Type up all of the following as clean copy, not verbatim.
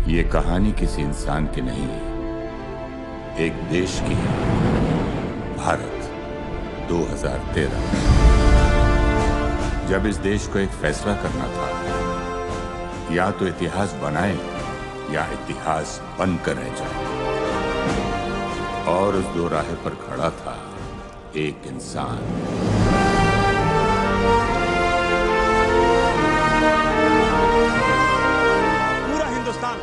ये कहानी किसी इंसान की नहीं है, एक देश की है। भारत 2013। जब इस देश को एक फैसला करना था, या तो इतिहास बनाए या इतिहास बनकर रह जाए, और उस दो राह पर खड़ा था एक इंसान।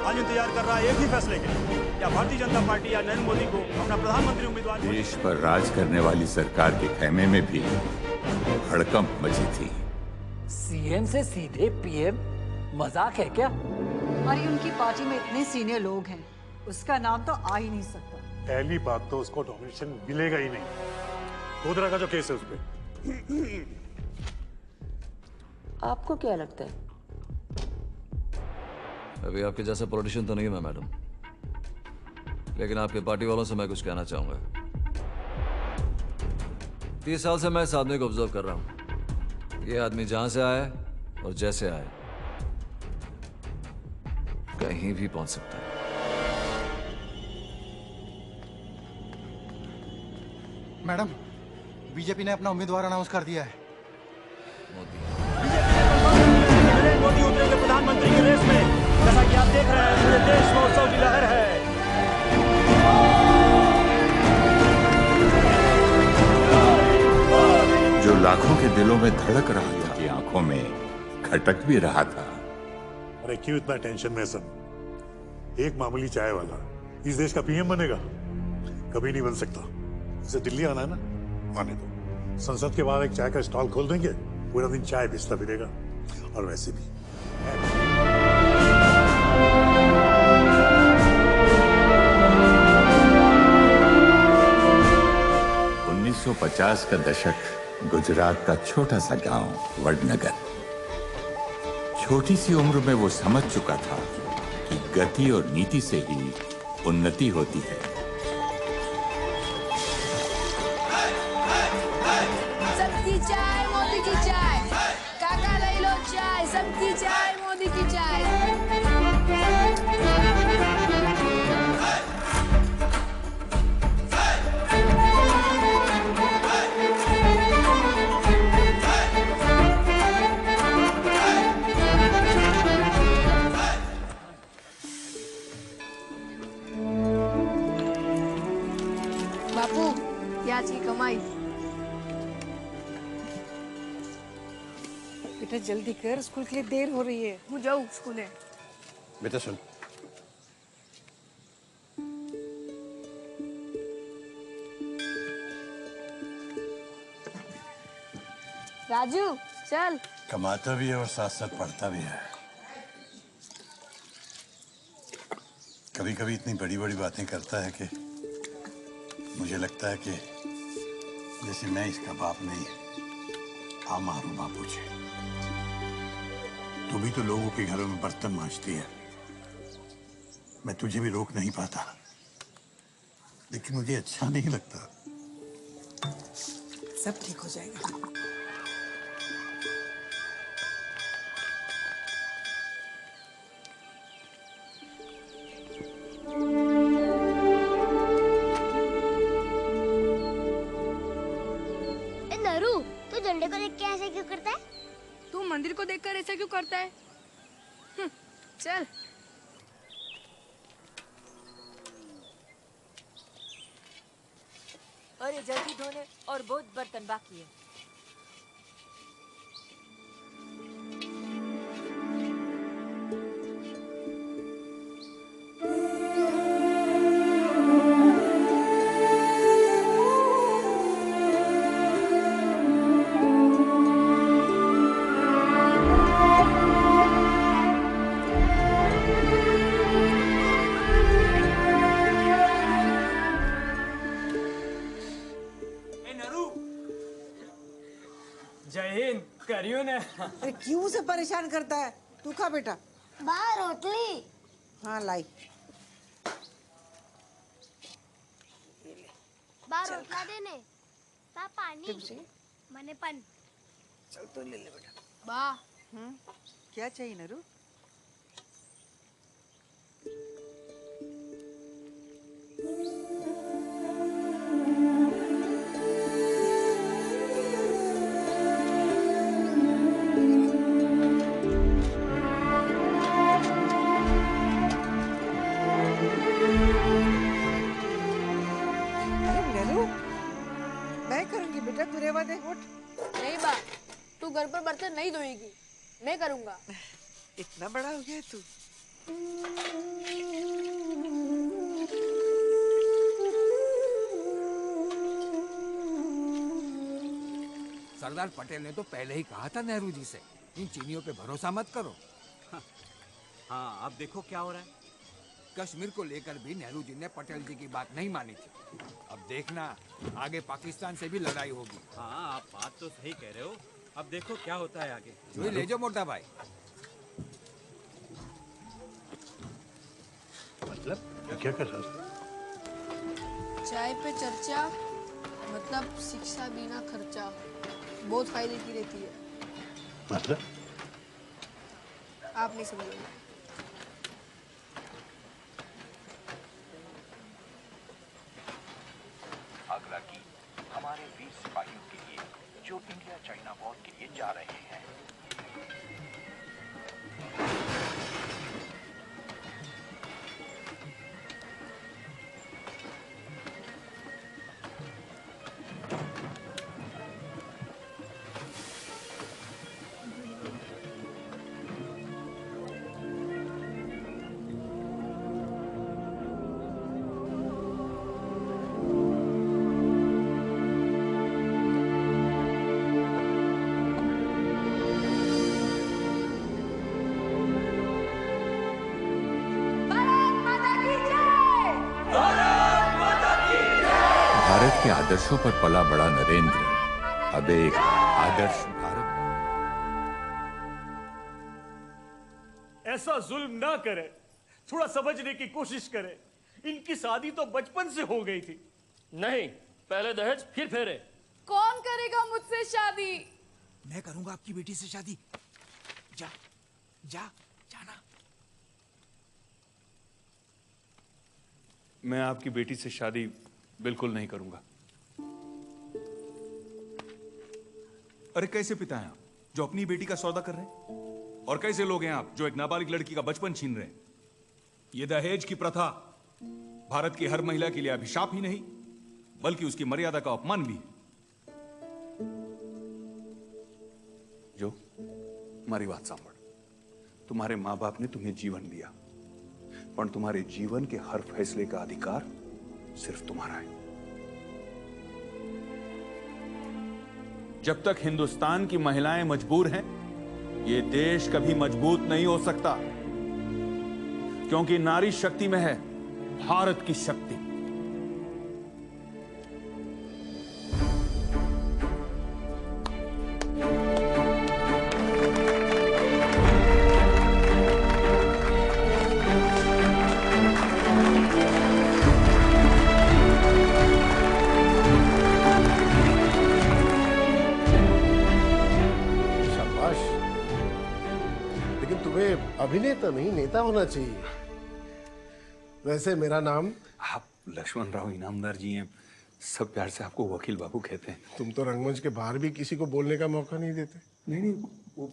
आज इंतजार कर रहा है एक ही फैसले के लिए, या भारतीय जनता पार्टी या नरेंद्र मोदी को अपना प्रधानमंत्री उम्मीदवार। देश पर राज करने वाली सरकार के खेमे में भी हड़कंप मची थी। सीएम से सीधे पीएम, मजाक है क्या? हमारी उनकी पार्टी में इतने सीनियर लोग हैं, उसका नाम तो आ ही नहीं सकता। पहली बात तो उसको नॉमिनेशन मिलेगा ही नहीं। गोधरा का जो केस है उस पे। आपको क्या लगता है? अभी आपके जैसा पॉलिटिशियन तो नहीं मैं मैडम, लेकिन आपके पार्टी वालों से मैं कुछ कहना चाहूंगा। 30 साल से मैं इस आदमी को ऑब्जर्व कर रहा हूं। ये आदमी जहां से आया और जैसे आया कहीं भी पहुंच सकता है। मैडम, बीजेपी ने अपना उम्मीदवार अनाउंस कर दिया है। मोदी उतरेंगे प्रधानमंत्री की रेस में। जैसा कि आप देख रहे हैं, पूरे देश में उत्सव की लहर है। जो लाखों के दिलों में धड़क रहा था, की आंखों में खटक भी रहा था। अरे क्यों इतना टेंशन में सब? एक मामूली चाय वाला इस देश का पीएम बनेगा? कभी नहीं बन सकता। इसे दिल्ली आना है ना, आने दो। संसद के बाहर एक चाय का स्टॉल खोल देंगे, पूरा दिन चाय बेचता फिरेगा। और वैसे भी 1950 का दशक, गुजरात का छोटा सा गांव वडनगर। छोटी सी उम्र में वो समझ चुका था कि गति और नीति से ही उन्नति होती है। सबकी चाय मोदी की चाय, काका ले लो चाय, सबकी चाय मोदी की चाय। बापू, आज की कमाई। बेटा जल्दी कर, स्कूल के लिए देर हो रही है। मैं जाऊँ स्कूल? बेटा सुन, राजू चल। कमाता भी है और साथ साथ पढ़ता भी है। कभी कभी इतनी बड़ी बड़ी बातें करता है कि मुझे लगता है कि जैसे मैं इसका बाप नहीं, आमा हूं बापू जी। तू भी तो लोगों के घरों में बर्तन मांजती है। मैं तुझे भी रोक नहीं पाता, लेकिन मुझे अच्छा नहीं लगता। सब ठीक हो जाएगा। नरू, तू झंडे को देख के ऐसे क्यों करता है? तू मंदिर को देखकर ऐसा क्यों करता है? चल। और ये जल्दी धोने और बहुत बर्तन बाकी है। अरे क्यों उसे परेशान करता है? तू खा बेटा। बाहर रोटली। हाँ लाई। बाहर रोटला देने। ता पानी। मने पन। चल तो ले ले बेटा। बा। क्या चाहिए नरू? बर्तन नहीं धोएगी, मैं करूंगा। इतना बड़ा हो गया तू। सरदार पटेल ने तो पहले ही कहा था नेहरू जी से, इन चीनियों पे भरोसा मत करो। हाँ, अब देखो क्या हो रहा है। कश्मीर को लेकर भी नेहरू जी ने पटेल जी की बात नहीं मानी थी। अब देखना, आगे पाकिस्तान से भी लड़ाई होगी। हाँ, आप बात तो सही कह रहे हो। अब देखो क्या होता है आगे। तो ले जाओ मोटा भाई। मतलब क्या कर रहा है? चाय पे चर्चा मतलब शिक्षा बिना खर्चा, बहुत फायदे की रहती है। मतलब आप नहीं समझोगे। आगरा की हमारे 20 सिपाहियों के लिए जो इंडिया चाइना वॉर के लिए जा रहे हैं। भारत के आदर्शों पर पला बड़ा नरेंद्र अब एक आदर्श भारत। ऐसा जुल्म ना करे, थोड़ा समझने की कोशिश करे। इनकी शादी तो बचपन से हो गई थी। नहीं, पहले दहेज फिर फेरे। कौन करेगा मुझसे शादी? मैं करूंगा आपकी बेटी से शादी। जा जा जाना। मैं आपकी बेटी से शादी बिल्कुल नहीं करूंगा। अरे कैसे पिता हैं आप जो अपनी बेटी का सौदा कर रहे हैं? और कैसे लोग हैं आप जो एक नाबालिग लड़की का बचपन छीन रहे हैं? यह दहेज की प्रथा भारत की हर महिला के लिए अभिशाप ही नहीं बल्कि उसकी मर्यादा का अपमान भी है। जो मारी बात सांभळ, तुम्हारे मां बाप ने तुम्हें जीवन दिया, पर तुम्हारे जीवन के हर फैसले का अधिकार सिर्फ तुम्हारा है। जब तक हिंदुस्तान की महिलाएं मजबूर हैं, ये देश कभी मजबूत नहीं हो सकता, क्योंकि नारी शक्ति में है भारत की शक्ति। अभिनेता नहीं नेता होना चाहिए। वैसे मेरा नाम? आप लक्ष्मण राव इनामदार जी हैं, सब प्यार से आपको वकील बाबू कहते हैं। तुम तो रंगमंच के बाहर भी किसी को बोलने का मौका नहीं देते। नहीं, वो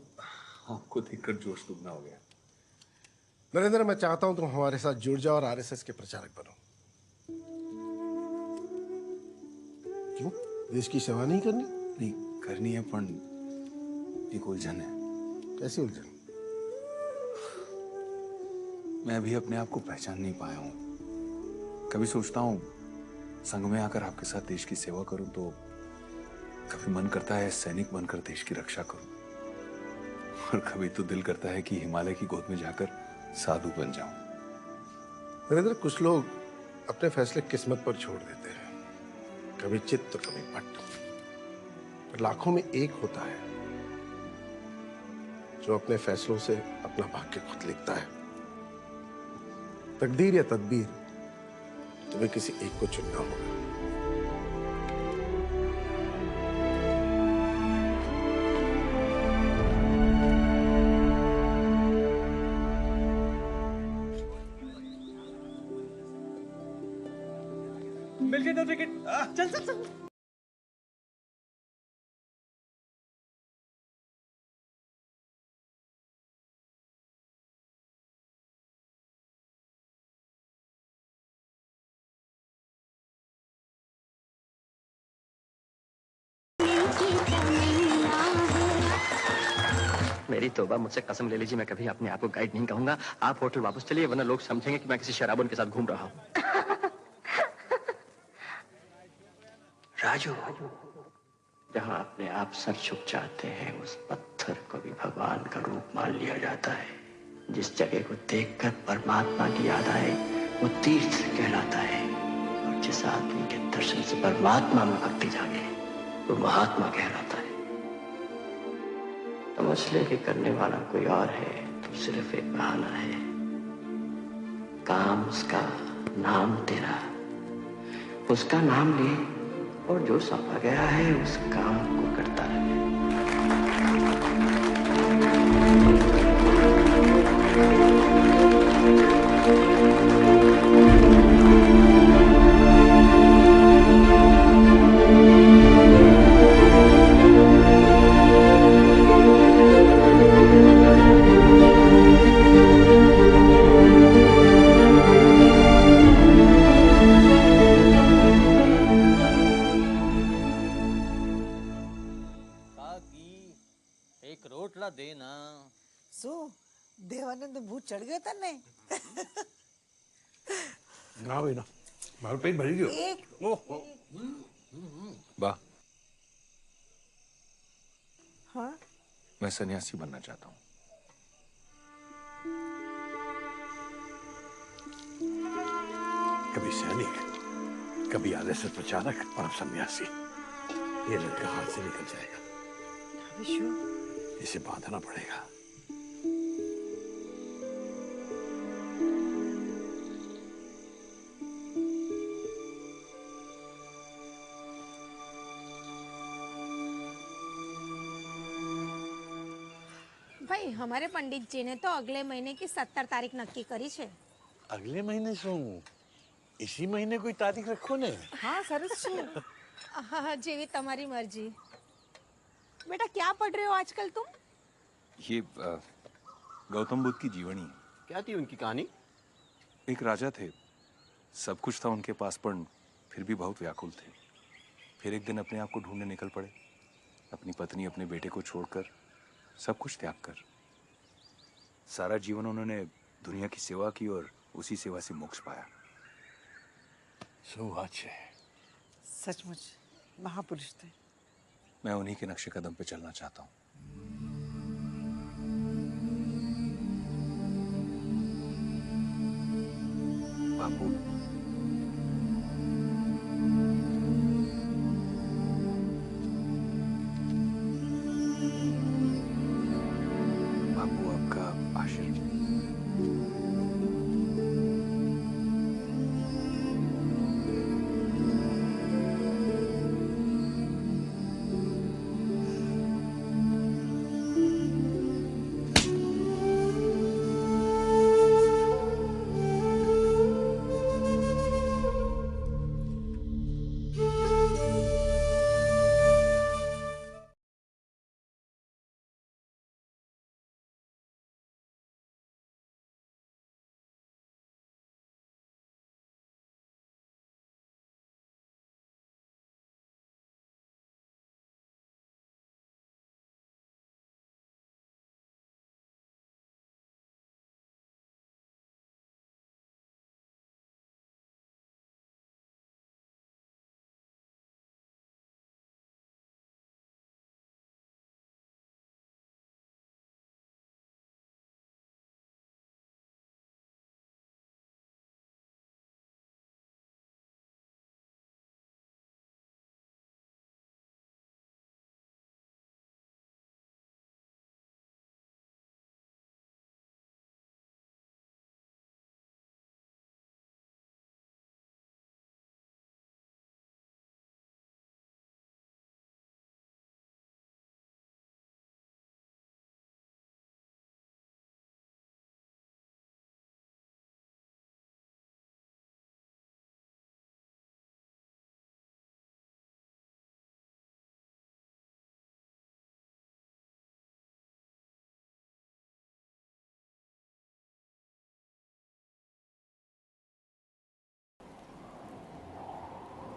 आपको देखकर जोश दुगना हो गया। नरेंद्र, मैं चाहता हूं तुम हमारे साथ जुड़ जाओ और आरएसएस के प्रचारक बनो। क्यों? देश की सेवा नहीं करनी? नहीं करनी है, पर एक उलझन है। कैसी उलझन? मैं अभी अपने आप को पहचान नहीं पाया हूं। कभी सोचता हूं संघ में आकर आपके साथ देश की सेवा करूं, तो कभी मन करता है सैनिक बनकर देश की रक्षा करूं, और कभी तो दिल करता है कि हिमालय की गोद में जाकर साधु बन जाऊं। नरेंद्र, कुछ लोग अपने फैसले किस्मत पर छोड़ देते हैं, कभी चित्त तो कभी पट, पर लाखों में एक होता है जो अपने फैसलों से अपना भाग्य खुद लिखता है। तकदीर या तदबीर, तुम्हें किसी एक को चुनना होगा। मिल गया टिकट। चल चल चल। मेरी तौबा, मुझसे कसम ले लीजिए, मैं कभी अपने आप को गाइड नहीं कहूंगा। आप होटल वापस चलिए, वरना लोग समझेंगे कि मैं किसी शराबन के साथ घूम रहा हूँ। राजू, जहाँ अपने आप सर झुक जाते हैं, उस पत्थर को भी भगवान का रूप मान लिया जाता है। जिस जगह को देखकर परमात्मा की याद आए, वो तीर्थ कहलाता है। और जिस आदमी के दर्शन से परमात्मा में भक्ति जागे, वो महात्मा कहलाता है। तो मसले के करने वाला कोई और है तो सिर्फ एक बहाना है। काम उसका, नाम तेरा। उसका नाम ले और जो सौंपा गया है उस काम को करता रहे। एक रोटला देना। सो देवानंद भूत चढ़ गया था ने ना भाई ना, मारो पेट भरी गयो। एक वाह, हाँ मैं सन्यासी बनना चाहता हूँ। कभी सैनिक, कभी आरएसएस प्रचारक और अब सन्यासी। ये लड़का हाथ से निकल जाएगा। इसे बांधना पड़ेगा। भाई हमारे पंडित जी ने तो अगले महीने की 17 तारीख नक्की करी छे। अगले महीने सो इसी महीने कोई तारीख रखो ने। हाँ सरस छे। हाँ जेवी तुम्हारी मर्जी। बेटा क्या पढ़ रहे हो आजकल तुम? ये गौतम बुद्ध की जीवनी है। क्या थी उनकी कहानी? एक राजा थे, सब कुछ था उनके पास, पर फिर भी बहुत व्याकुल थे। फिर एक दिन अपने आप को ढूंढने निकल पड़े, अपनी पत्नी, अपने बेटे को छोड़कर, सब कुछ त्याग कर। सारा जीवन उन्होंने दुनिया की सेवा की और उसी सेवा से मोक्ष पाया। सौभाग्य है। सचमुच महापुरुष थे। मैं उन्हीं के नक्शे कदम पे चलना चाहता हूँ। बापू, बापू आपका आशीर्वाद।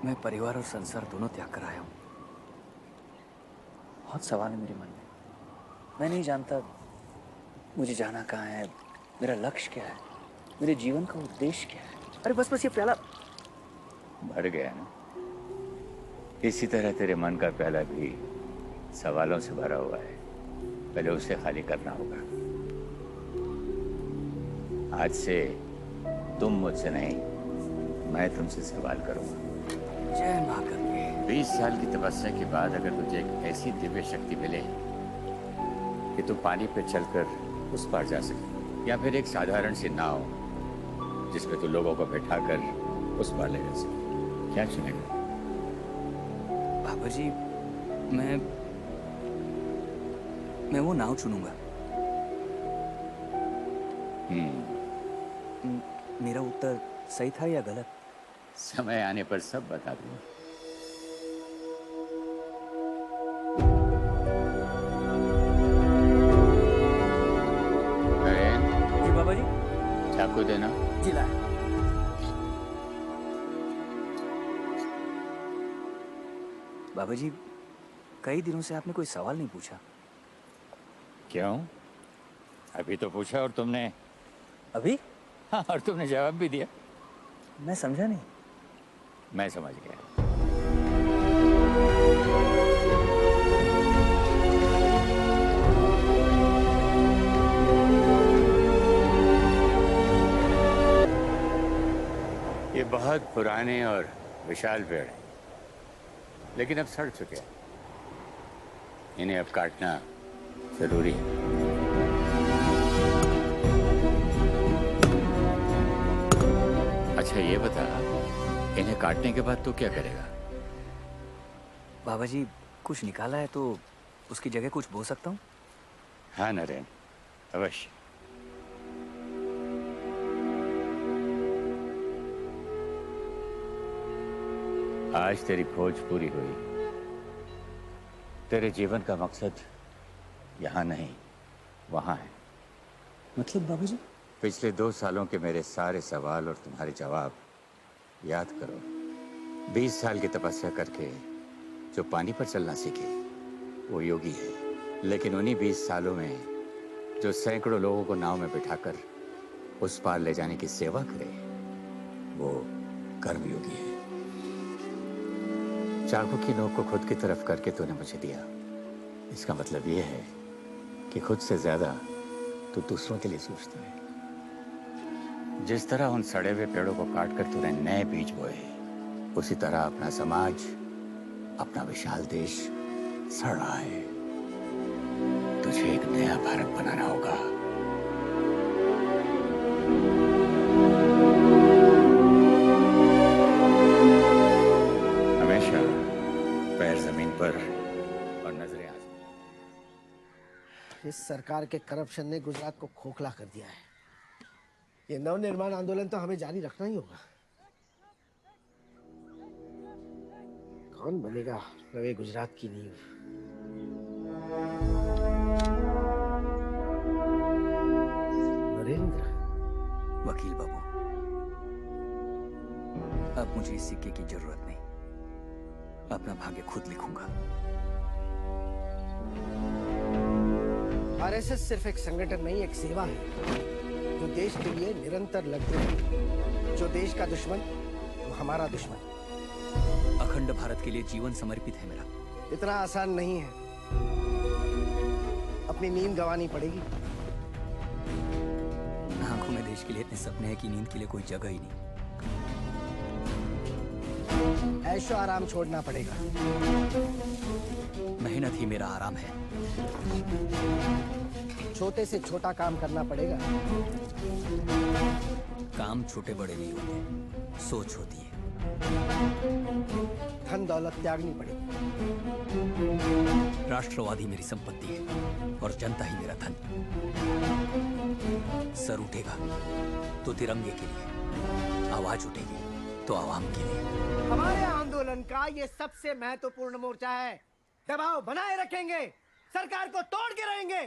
मैं परिवार और संसार दोनों त्याग कर आया हूँ। बहुत सवाल है मेरे मन में। मैं नहीं जानता मुझे जाना कहाँ है, मेरा लक्ष्य क्या है, मेरे जीवन का उद्देश्य क्या है। अरे बस बस ये प्याला भर गया ना। इसी तरह तेरे मन का प्याला भी सवालों से भरा हुआ है, पहले उसे खाली करना होगा। आज से तुम मुझसे नहीं, मैं तुमसे सवाल करूंगा। जय मां गंगे। 20 साल की तपस्या के बाद अगर तुझे एक ऐसी दिव्य शक्ति मिले कि तू पानी पे चलकर उस पार जा सके, या फिर एक साधारण सी नाव जिसमें तू लोगों को बैठाकर उस पार ले जा सके, क्या चुनेगा? बाबा जी, मैं वो नाव चुनूंगा। मेरा उत्तर सही था या गलत? समय आने पर सब बता दूंगा। जी बाबा जी। चाकू देना। जी लाए। बाबा जी, कई दिनों से आपने कोई सवाल नहीं पूछा। क्यों? अभी तो पूछा और तुमने। अभी? हाँ, और तुमने जवाब भी दिया। मैं समझा नहीं। मैं समझ गया। ये बहुत पुराने और विशाल पेड़ हैं, लेकिन अब सड़ चुके हैं। इन्हें अब काटना जरूरी है। अच्छा ये बता, इन्हें काटने के बाद तू क्या करेगा? बाबा जी, कुछ निकाला है तो उसकी जगह कुछ बो सकता हूँ? हाँ नरेन, अवश्य। आज तेरी खोज पूरी हुई। तेरे जीवन का मकसद यहाँ नहीं, वहाँ है। मतलब बाबा जी? पिछले 2 सालों के मेरे सारे सवाल और तुम्हारे जवाब याद करो। 20 साल की तपस्या करके जो पानी पर चलना सीखे वो योगी है, लेकिन उन्हीं 20 सालों में जो सैकड़ों लोगों को नाव में बिठाकर उस पार ले जाने की सेवा करे वो कर्मयोगी है। चाकू की नोक को खुद की तरफ करके तूने मुझे दिया, इसका मतलब ये है कि खुद से ज्यादा तू दूसरों के लिए सोचता है। जिस तरह उन सड़े हुए पेड़ों को काटकर तूने नए बीज बोए, उसी तरह अपना समाज, अपना विशाल देश सड़ रहा है। तुझे एक नया भारत बनाना होगा। हमेशा पैर जमीन पर और नजरें आसमान। इस सरकार के करप्शन ने गुजरात को खोखला कर दिया है। ये नवनिर्माण आंदोलन तो हमें जारी रखना ही होगा। कौन बनेगा नवे गुजरात की नींव? नरेंद्र। वकील बाबू, अब मुझे इस सिक्के की जरूरत नहीं। अपना भाग्य खुद लिखूंगा। आरएसएस सिर्फ एक संगठन नहीं, एक सेवा है जो देश के लिए निरंतर लड़ते हैं। जो देश का दुश्मन वो हमारा दुश्मन। अखंड भारत के लिए जीवन समर्पित है मेरा। इतना आसान नहीं है, अपनी नींद गंवानी पड़ेगी। आंखों में देश के लिए इतने सपने हैं कि नींद के लिए कोई जगह ही नहीं। ऐशो आराम छोड़ना पड़ेगा। मेहनत ही मेरा आराम है। छोटे से छोटा काम करना पड़ेगा। काम छोटे बड़े नहीं होते, सोच होती है। धन दौलत त्यागनी पड़ेगी। राष्ट्रवादी मेरी संपत्ति है और जनता ही मेरा धन। सर उठेगा तो तिरंगे के लिए, आवाज उठेगी तो आवाम के लिए। हमारे आंदोलन का ये सबसे महत्वपूर्ण मोर्चा है। दबाव बनाए रखेंगे, सरकार को तोड़ के रहेंगे।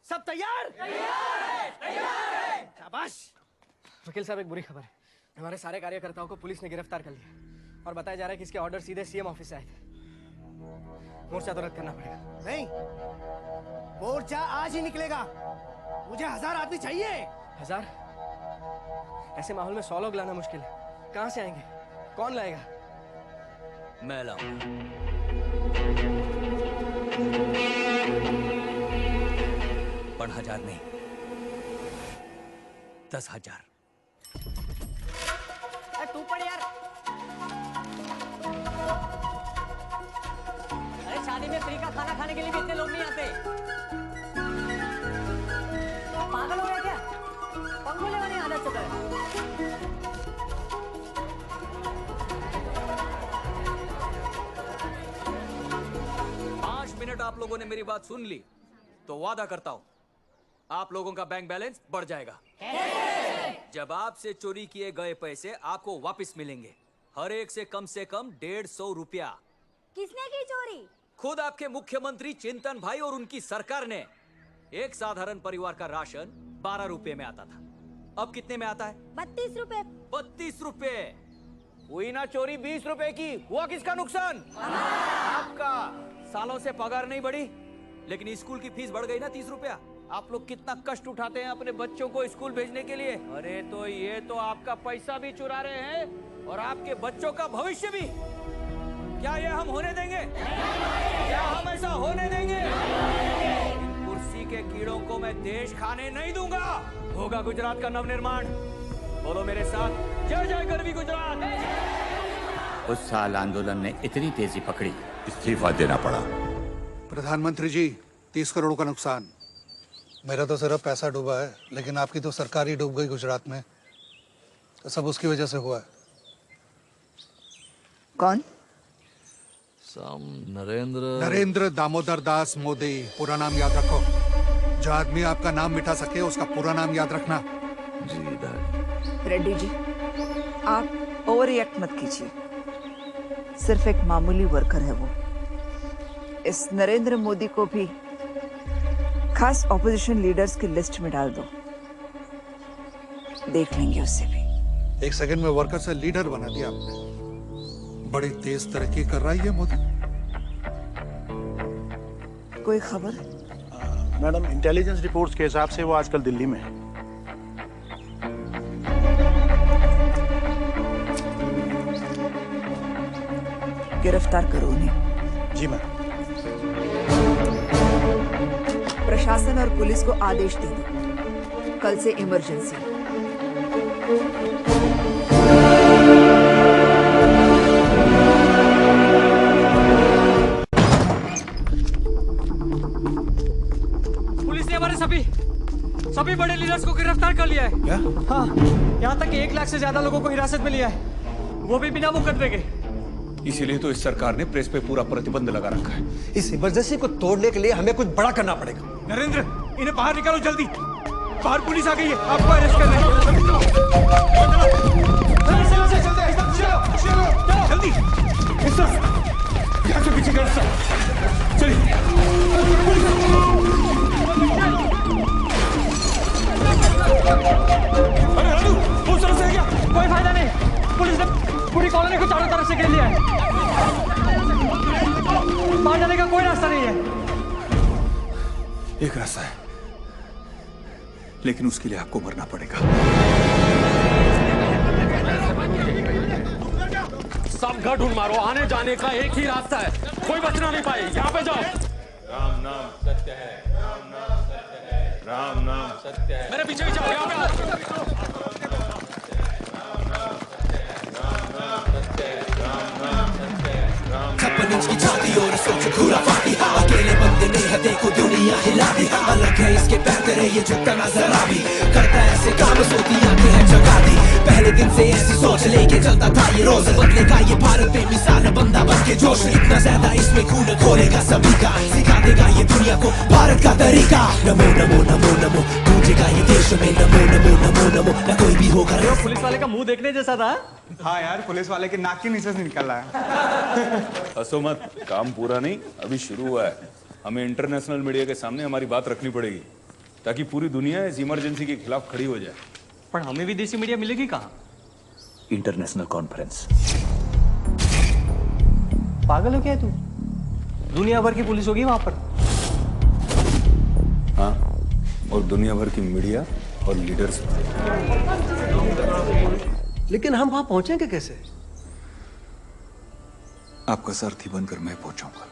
सब तैयार? तैयार है। शाबाश। वकील साहब, एक बुरी खबर है। हमारे सारे कार्यकर्ताओं को पुलिस ने गिरफ्तार कर लिया और बताया जा रहा है कि इसके ऑर्डर सीधे सीएम ऑफिस से आए थे। मोर्चा तो रद्द करना पड़ेगा। नहीं, मोर्चा आज ही निकलेगा। मुझे 1000 आदमी चाहिए। 1000? ऐसे माहौल में 100 लोग लाना मुश्किल है। कहाँ से आएंगे? कौन लाएगा? मैं लाऊंगा। पर 1000 नहीं, 10,000। तू पढ़ यार। अरे शादी में फ्री का खाना खाने के लिए भी इतने लोग नहीं आते। पागल हो गया क्या? पंगो लेवानी आदत चल रहा है। 5 मिनट आप लोगों ने मेरी बात सुन ली तो वादा करता हूं आप लोगों का बैंक बैलेंस बढ़ जाएगा। जब आपसे चोरी किए गए पैसे आपको वापस मिलेंगे, हर एक से कम 150 रुपया। किसने की चोरी? खुद आपके मुख्यमंत्री चिंतन भाई और उनकी सरकार ने। एक साधारण परिवार का राशन 12 रुपए में आता था, अब कितने में आता है? 32 रुपए। 32 रुपए। हुई ना चोरी 20 रुपए की, हुआ किसका नुकसान? आपका। सालों से पगार नहीं बढ़ी, लेकिन स्कूल की फीस बढ़ गई ना 30 रुपया। आप लोग कितना कष्ट उठाते हैं अपने बच्चों को स्कूल भेजने के लिए। अरे तो ये तो आपका पैसा भी चुरा रहे हैं और आपके बच्चों का भविष्य भी। क्या ये हम होने देंगे? क्या हम ऐसा होने देंगे? इन कुर्सी के कीड़ों को मैं देश खाने नहीं दूंगा। होगा गुजरात का नवनिर्माण। बोलो मेरे साथ, जय जय गरवी गुजरात। उस साल आंदोलन ने इतनी तेजी पकड़ी, इस्तीफा देना पड़ा। प्रधानमंत्री जी, 30 करोड़ का नुकसान। मेरा तो सिर्फ पैसा डूबा है, लेकिन आपकी तो सरकार ही डूब गई गुजरात में। तो सब उसकी वजह से हुआ है। कौन? नरेंद्र दामोदर दास मोदी, पूरा नाम याद रखो। जो आदमी आपका नाम मिटा सके उसका पूरा नाम याद रखना। रेड्डी जी, आप ओवर रिएक्ट मत कीजिए। सिर्फ एक मामूली वर्कर है वो। इस नरेंद्र मोदी को भी खास ऑपोजिशन लीडर्स की लिस्ट में डाल दो, देख लेंगे उससे भी। 1 सेकंड में वर्कर से लीडर बना दिया आपने। बड़ी तेज तरक्की कर रहा है ये मोदी। कोई खबर? मैडम, इंटेलिजेंस रिपोर्ट्स के हिसाब से वो आजकल दिल्ली में है। गिरफ्तार करो उन्हें। जी मैम। प्रशासन और पुलिस को आदेश दे दो, कल से इमरजेंसी। पुलिस ने हमारे सभी बड़े लीडर्स को गिरफ्तार कर लिया है। क्या? हाँ, यहाँ तक कि 1 लाख से ज्यादा लोगों को हिरासत में लिया है, वो भी बिना मुकदमे के। इसीलिए तो इस सरकार ने प्रेस पे पूरा प्रतिबंध लगा रखा है। इस इमरजेंसी को तोड़ने के लिए हमें कुछ बड़ा करना पड़ेगा। नरेंद्र, इन्हें बाहर निकालो जल्दी। बाहर पुलिस आ गई है, आपको अरेस्ट करना है। जल्दी यहाँ से पीछे कर। चलिए। अरे राजू, वो सर से है क्या? कोई फायदा नहीं, पुलिस ने पूरी कॉलोनी को चारों तरफ से घेर लिया है। बाहर जाने का कोई रास्ता नहीं है। एक रास्ता है, लेकिन उसके लिए आपको मरना पड़ेगा। सब घर ढूंढ मारो, आने जाने का एक ही रास्ता है, कोई बचना नहीं पाए। यहाँ पे जाओ। राम नाम सत्य है, राम नाम सत्य है, राम नाम सत्य है। मेरे पीछे भी जाओ, यहाँ पे आओ। की छाती और सोच घूरा फाटी। अकेले बंदे ने है देखो दुनिया हिला दी। अलग है इसके पैर तेरे ये झुकता नजर आ भी। करता ऐसे काम सोती आंखें हैं जगा दी। पहले दिन से ऐसी सोच लेके चलता था ये रोज। बदलेगा ये भारत बेमिसाल बंदा बन के जोश। इतना ज्यादा इसमें खून खोलेगा सभी का। सिखा देगा ये दुनिया को भारत का तरीका। नमो नमो नमो नमो गूंजेगा ये देश में। नमो नमो नमो नमो न कोई भी होगा। पुलिस वाले का मुंह देखने जैसा था। हाँ यार, पुलिस वाले के नाक के नीचे से निकल रहा है। हंसो मत, काम पूरा नहीं, अभी शुरू हुआ है। हमें इंटरनेशनल मीडिया के सामने हमारी बात रखनी पड़ेगी, ताकि पूरी दुनिया इस इमरजेंसी के खिलाफ खड़ी हो जाए। पर हमें विदेशी मीडिया मिलेगी कहाँ? International conference. पागल हो क्या तू? दुनिया भर की पुलिस होगी वहां पर। हाँ, और दुनिया भर की मीडिया और लीडर्स। लेकिन हम वहां पहुंचेंगे कैसे? आपका सारथी बनकर मैं पहुंचाऊंगा।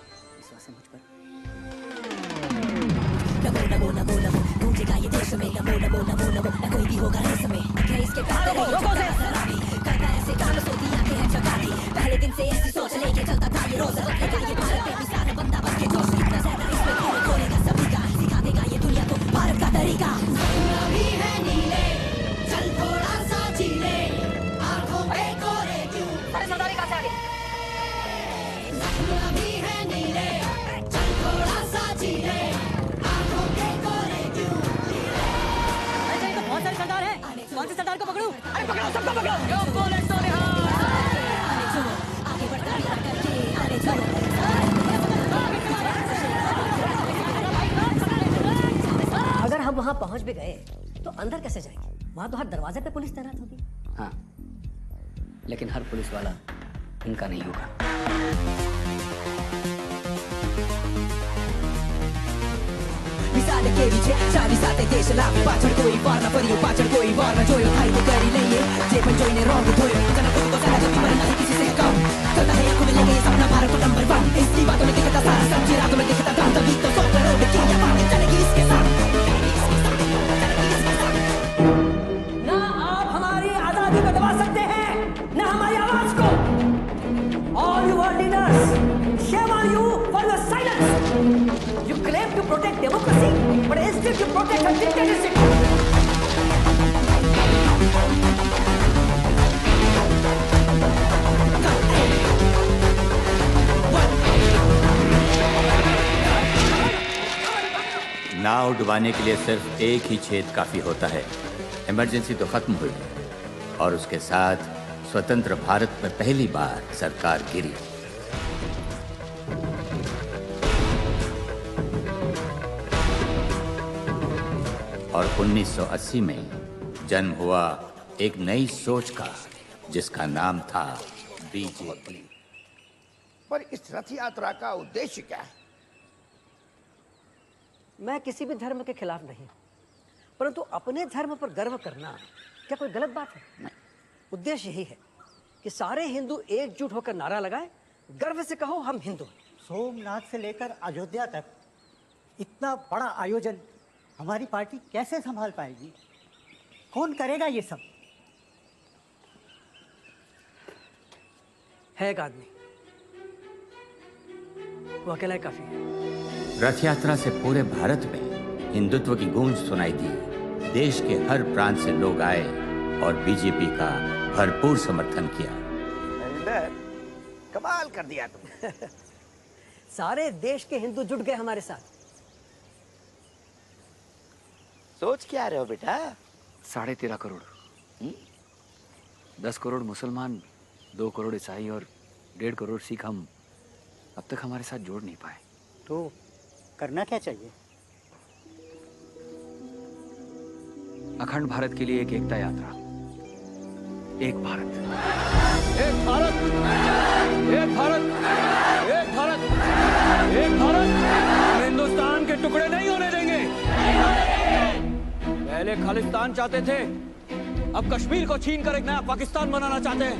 पहले दिन से ऐसी सोच लेके चलता था ये रोज रखेगा ये भारत पे भी सारा बंदा बन के जोश इतना ज्यादा इसमें क्यों खोलेगा सभी का सिखा देगा ये दुनिया को भारत का तरीका। भी है नीले चल थोड़ा सा झीले आंखों पे कोरे क्यों अरे सरदारी कहां से आ गई? भी है नीले चल थोड़ा सा झीले आंखों पे कोरे क्यों। अरे तो बहुत सारे सरदार हैं, कौन से सरदार को पकड़ूं? अरे पकड़ो सबको पकड़ो। यो बोले तो अगर हम वहां पहुंच भी गए तो अंदर कैसे जाएंगे? वहां तो हर दरवाजे पे पुलिस तैनात होगी। हाँ, लेकिन हर पुलिस वाला इनका नहीं होगा। विसाले के पीछे चारी साथे देश लाभ पाछड़ कोई वार न परियो पाछड़ कोई वार न जोयो भाई तो करी नहीं जे पण जोइने रॉन्ग धोयो जना खुद को सलाह भी मरना किसी से कम चलता है आंखों में लेके सपना भारत को नंबर 1 इसकी बातों में दिखता सारा सच्ची रातों में दिखता दाम तभी तो 100 करोड़ की ये बात चलेगी इसके साथ। ना आप हमारी आजादी को दबा सकते हैं ना हमारी आवाज को। All you world leaders, shame on you for your silence. You claim to protect democracy, but instead you protect a dictatorship. नाव डुबाने के लिए सिर्फ एक ही छेद काफी होता है। इमरजेंसी तो खत्म हुई और उसके साथ स्वतंत्र भारत में पहली बार सरकार गिरी। और 1980 में जन्म हुआ एक नई सोच का जिसका नाम था बीजेपी। पर इस रथ यात्रा का उद्देश्य क्या है? मैं किसी भी धर्म के खिलाफ नहीं, परंतु अपने धर्म पर गर्व करना क्या कोई गलत बात है? नहीं। उद्देश्य यही है कि सारे हिंदू एकजुट होकर नारा लगाए, गर्व से कहो हम हिंदू हैं। सोमनाथ से लेकर अयोध्या तक इतना बड़ा आयोजन हमारी पार्टी कैसे संभाल पाएगी? कौन करेगा ये सब? है एक आदमी, वो अकेला ही काफी है। रथ यात्रा से पूरे भारत में हिंदुत्व की गूंज सुनाई दी। देश के हर प्रांत से लोग आए और बीजेपी का भरपूर समर्थन किया। कमाल कर दिया तुमने। सारे देश के हिंदू जुट गए हमारे साथ। सोच क्या रहे हो बेटा? 13.5 करोड़, 10 करोड़ मुसलमान, 2 करोड़ ईसाई और 1.5 करोड़ सिख हम अब तक हमारे साथ जोड़ नहीं पाए। तो करना क्या चाहिए? अखंड भारत के लिए एक एकता यात्रा, एक भारत, एक भारत, एक भारत, एक भारत, एक भारत। हम हिंदुस्तान के टुकड़े नहीं होने देंगे। पहले खालिस्तान चाहते थे, अब कश्मीर को छीन कर एक नया पाकिस्तान बनाना चाहते हैं।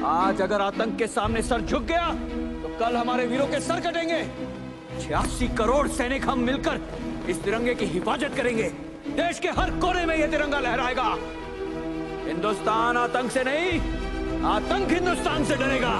आज अगर आतंक के सामने सर झुक गया तो कल हमारे वीरों के सर कटेंगे। 86 करोड़ सैनिक हम मिलकर इस तिरंगे की हिफाजत करेंगे। देश के हर कोने में यह तिरंगा लहराएगा। हिंदुस्तान आतंक से नहीं, आतंक हिंदुस्तान से डरेगा।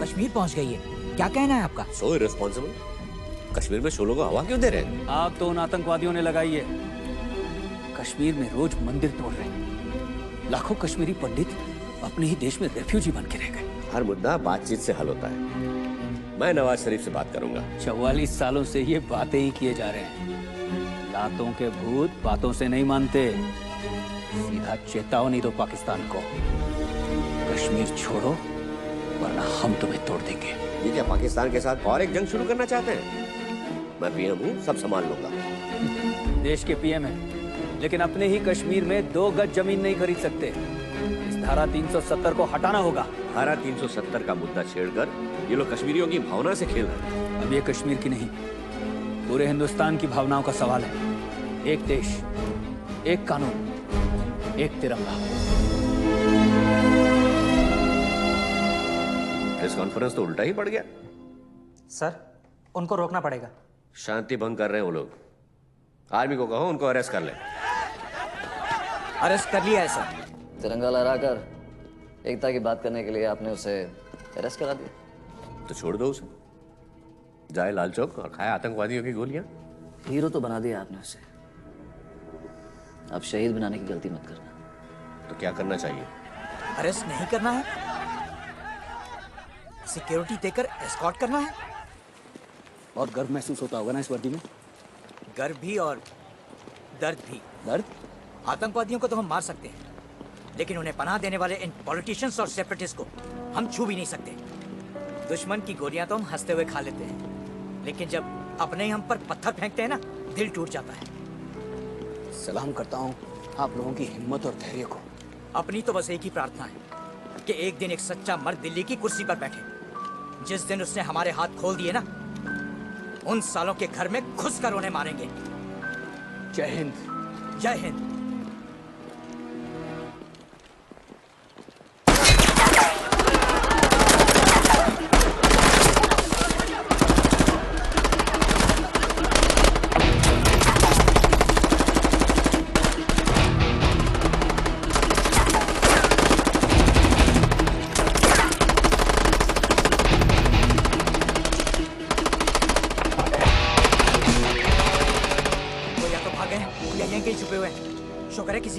कश्मीर पहुंच गई है, क्या कहना है आपका? सो इररिस्पॉन्सिबल, कश्मीर में शोलों को हवा क्यों दे रहे हैं? आग तो उन आतंकवादियों ने लगाई है। कश्मीर में रोज मंदिर तोड़ रहे हैं। लाखों कश्मीरी पंडित अपने ही देश में रेफ्यूजी बन के रह गए। हर मुद्दा बातचीत से हल होता है। मैं नवाज शरीफ से बात करूंगा। 44 सालों से ये बातें ही किए जा रहे हैं। लातों के भूत बातों से नहीं मानते। सीधा चेतावनी दो पाकिस्तान को, कश्मीर छोड़ो वरना हम तुम्हें तोड़ देंगे। ये क्या पाकिस्तान के साथ और एक जंग शुरू करना चाहते हैं? मैं पीएम हूँ, सब संभाल लूंगा। देश के पीएम है, लेकिन अपने ही कश्मीर में 2 गज जमीन नहीं खरीद सकते। इस धारा 370 को हटाना होगा। धारा 370 का मुद्दा छेड़कर ये लोग कश्मीरियों की भावना से खेल रहे हैं। अब ये कश्मीर की नहीं, पूरे हिंदुस्तान की भावनाओं का सवाल है। एक देश, एक कानून, एक तिरंगा। प्रेस कॉन्फ्रेंस तो उल्टा ही पड़ गया। सर, उनको रोकना पड़ेगा। शांति भंग कर रहे हैं वो लोग। आर्मी को कहो उनको अरेस्ट कर ले। अरेस्ट कर लिया है सर। तिरंगा लहराकर एकता की बात करने के लिए आपने उसे अरेस्ट करा दिया। तो छोड़ दो उसे, जाए लाल चौक और खाए आतंकवादियों की गोलियां। हीरो तो बना दिया आपने उसे, अब शहीद बनाने की गलती मत करना। तो क्या करना चाहिए? अरेस्ट नहीं करना है, सिक्योरिटी देकर एस्कॉर्ट करना है। बहुत गर्व महसूस होता होगा ना इस वर्दी में? गर्व भी और दर्द भी। दर्द? आतंकवादियों को तो हम मार सकते हैं, लेकिन उन्हें पनाह देने वाले इन पॉलिटिशियंस और सेपरेटिस्ट को हम छू भी नहीं सकते। दुश्मन की गोलियां तो हम हंसते हुए खा लेते हैं, लेकिन जब अपने ही हम पर पत्थर फेंकते हैं ना, दिल टूट जाता है। सलाम करता हूँ आप लोगों की हिम्मत और धैर्य को। अपनी तो बस एक ही प्रार्थना है कि एक दिन एक सच्चा मर्द दिल्ली की कुर्सी पर बैठे। जिस दिन उसने हमारे हाथ खोल दिए ना, उन सालों के घर में घुस कर उन्हें मारेंगे। जय हिंद। जय हिंद।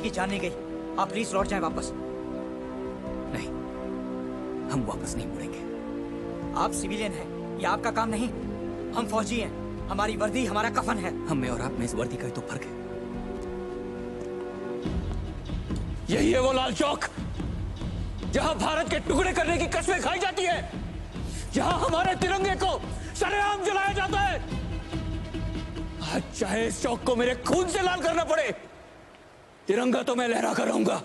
जान नहीं गई। आप प्लीज लौट जाएं वापस। नहीं, हम वापस नहीं मुड़ेंगे। आप सिविलियन हैं, ये आपका काम नहीं। हम फौजी हैं, हमारी वर्दी हमारा कफन है। हम में और आप में इस वर्दी का ही तो फर्क है। यही है वो लाल चौक जहां भारत के टुकड़े करने की कस्में खाई जाती है, जहां हमारे तिरंगे को सरेआम जलाया जाता है। आज चाहे इस चौक को मेरे खून से लाल करना पड़े, तिरंगा तो मैं लहरा कर रहूंगा।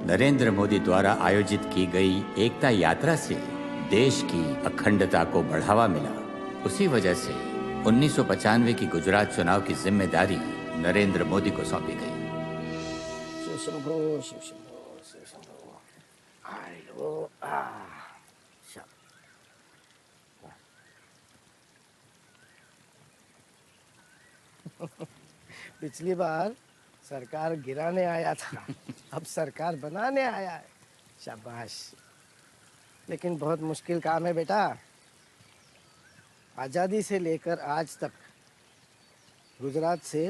नरेंद्र मोदी द्वारा आयोजित की गई एकता यात्रा से देश की अखंडता को बढ़ावा मिला। उसी वजह से 1995 की गुजरात चुनाव की जिम्मेदारी नरेंद्र मोदी को सौंपी गई। पिछली बार सरकार गिराने आया था, अब सरकार बनाने आया है। शाबाश। लेकिन बहुत मुश्किल काम है बेटा। आज़ादी से लेकर आज तक गुजरात से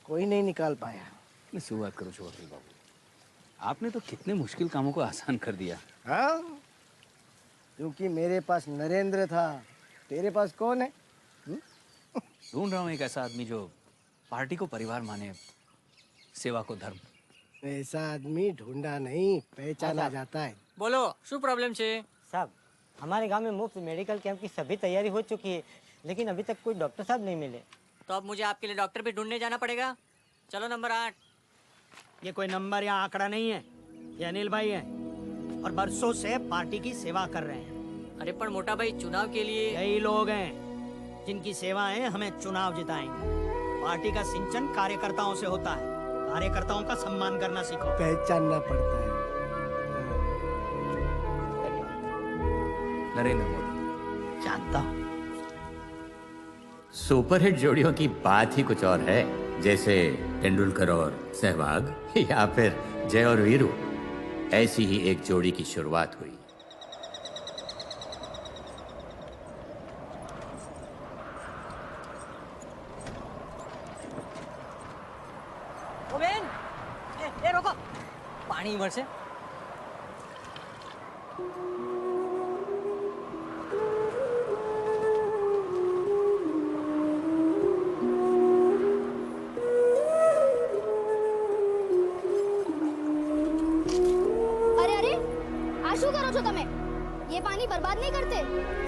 कोई नहीं निकाल पाया। शुरुआत करो चौधरी बाबू, आपने तो कितने मुश्किल कामों को आसान कर दिया। हाँ, क्योंकि मेरे पास नरेंद्र था, तेरे पास कौन है? ढूंढ रहा हूँ एक ऐसा आदमी जो पार्टी को परिवार माने, सेवा को धर्म। ऐसा आदमी ढूंढा नहीं, पहचाना जाता है। बोलो, शू प्रॉब्लम छे? साहब, हमारे गांव में मुफ्त मेडिकल कैंप की सभी तैयारी हो चुकी है, लेकिन अभी तक कोई डॉक्टर साहब नहीं मिले। तो अब मुझे आपके लिए डॉक्टर भी ढूंढने जाना पड़ेगा। चलो नंबर 8। ये कोई नंबर या आंकड़ा नहीं है, ये अनिल भाई है और बरसों से पार्टी की सेवा कर रहे हैं। अरे पर मोटा भाई, चुनाव के लिए यही लोग हैं जिनकी सेवाएं हमें चुनाव जिताएंगे। पार्टी का सिंचन कार्यकर्ताओं से होता है, कार्यकर्ताओं का सम्मान करना सीखो। पहचानना पड़ता है। नरेंद्र मोदी जानता हूँ। सुपरहिट जोड़ियों की बात ही कुछ और है, जैसे तेंदुलकर और सहवाग या फिर जय और वीरू। ऐसी ही एक जोड़ी की शुरुआत हुई। ओ बेन, ए रोको, पानी इधर से। શું કરો છો તમે? ये पानी बर्बाद नहीं करते।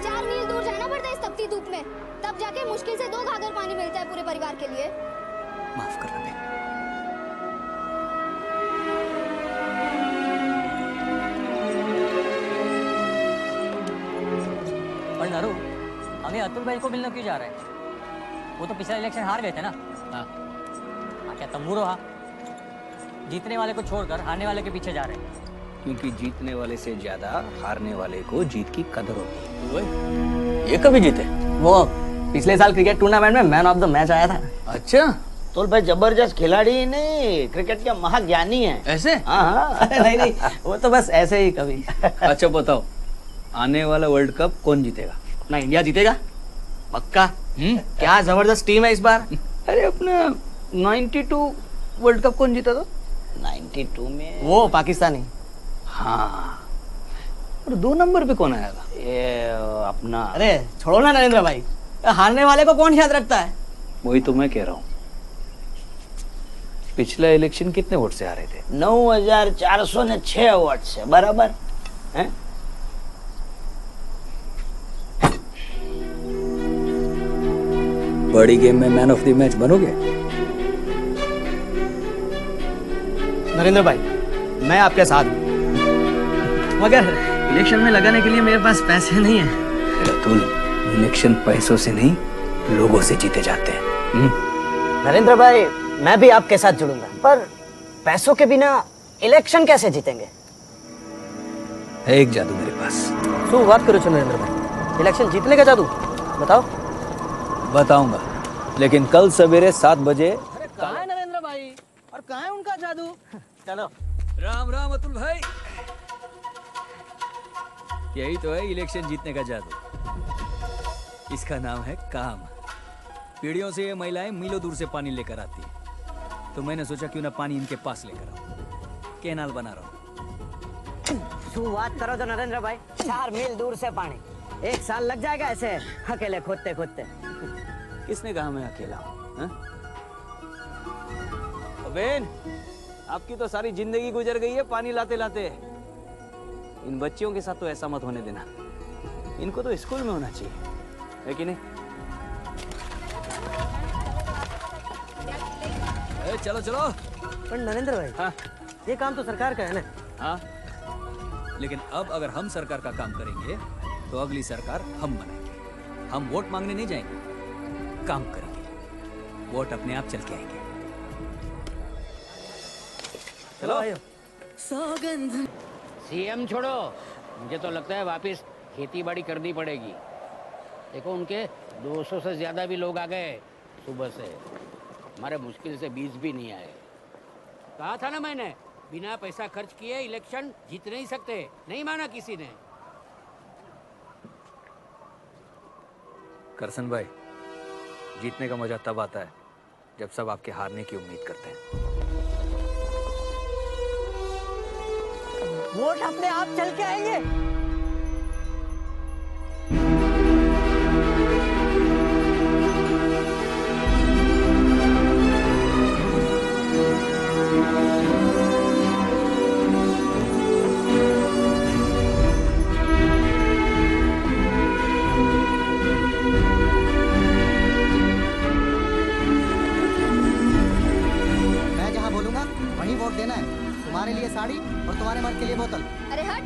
4 मील दूर जाना पड़ता है इस तपती धूप में, तब जाके मुश्किल से 2 घाघर पानी मिलता है पूरे परिवार के लिए। माफ करना बेन। पर नरू, हमें अतुल भाई को मिलने क्यों जा रहे हैं? वो तो पिछला इलेक्शन हार गए थे ना। हाँ, क्या तंबू रहा? जीतने वाले को छोड़कर हारने वाले के पीछे जा रहे हैं। क्योंकि जीतने वाले से ज्यादा हारने वाले को जीत की कदर होती है। ये कभी जीते? वो पिछले साल क्रिकेट टूर्नामेंट में मैन ऑफ द मैच आया था। अच्छा, तो भाई जबरदस्त खिलाड़ी नहीं, क्रिकेट के महाज्ञानी है। ऐसे? हाँ नहीं, वो तो बस ऐसे ही कभी। अच्छा बताओ, आने वाला वर्ल्ड कप कौन जीतेगा? ना इंडिया जीतेगा पक्का। क्या जबरदस्त टीम है इस बार। अरे अपना 92 वर्ल्ड कप कौन जीता था? 92 में वो पाकिस्तानी। हाँ, और 2 नंबर पे कौन आया था? ये अपना। अरे छोड़ो ना नरेंद्र भाई, हारने वाले को कौन याद रखता है? वही तो मैं कह रहा हूँ। पिछला इलेक्शन कितने वोट से हारे थे? 9406 वोट से, बराबर है? बड़ी गेम में मैन ऑफ द मैच बनोगे? नरेंद्र भाई, मैं आपके साथ हूँ, मगर इलेक्शन में लगाने के लिए मेरे पास पैसे नहीं है। अतुल, इलेक्शन पैसों से नहीं, लोगों से जीते जाते हैं। नरेंद्र भाई, मैं भी आपके साथ जुड़ूंगा, पर पैसों के बिना इलेक्शन कैसे जीतेंगे? है एक जादू मेरे पास। શું વાત કરો છો नरेंद्र भाई? इलेक्शन जीतने का जादू बताओ। बताऊंगा, लेकिन कल सवेरे 7 बजे। अरे कहाँ है नरेंद्र भाई, और कहाँ है उनका जादू? चलो। राम राम अतुल भाई। यही तो है इलेक्शन जीतने का जादू। इसका नाम है काम। पीढ़ियों से ये महिलाएं मीलों दूर से पानी लेकर आती है, तो मैंने सोचा क्यों ना पानी इनके पास लेकर आऊं। कैनाल बना रहा हूं। શું વાત કરો છો नरेंद्र भाई? 4 मील दूर से पानी, 1 साल लग जाएगा ऐसे अकेले खोदते खोदते। किसने कहा मैं अकेला हूं? बेन, आपकी तो सारी जिंदगी गुजर गई है पानी लाते लाते। इन बच्चियों के साथ तो ऐसा मत होने देना। इनको तो स्कूल में होना चाहिए, है कि नहीं? चलो चलो। पर नरेंद्र भाई, हाँ? ये काम तो सरकार का है ना। हाँ, लेकिन अब अगर हम सरकार का काम करेंगे तो अगली सरकार हम बनाएंगे। हम वोट मांगने नहीं जाएंगे, काम करेंगे। वोट अपने आप चल के आएंगे। चलो। सौगंध। सीएम छोड़ो, मुझे तो लगता है वापस खेती बाड़ी करनी पड़ेगी। देखो, उनके 200 से ज्यादा भी लोग आ गए सुबह से। हमारे मुश्किल से 20 भी नहीं आए। कहा था ना मैंने, बिना पैसा खर्च किए इलेक्शन जीत नहीं सकते। नहीं माना किसी ने। करसन भाई, जीतने का मजा तब आता है जब सब आपके हारने की उम्मीद करते हैं। वोट अपने आप चल के आएंगे। मैं जहाँ बोलूंगा वहीं वोट देना है। तुम्हारे लिए साड़ी और तुम्हारे मर्द के लिए बोतल। अरे हट,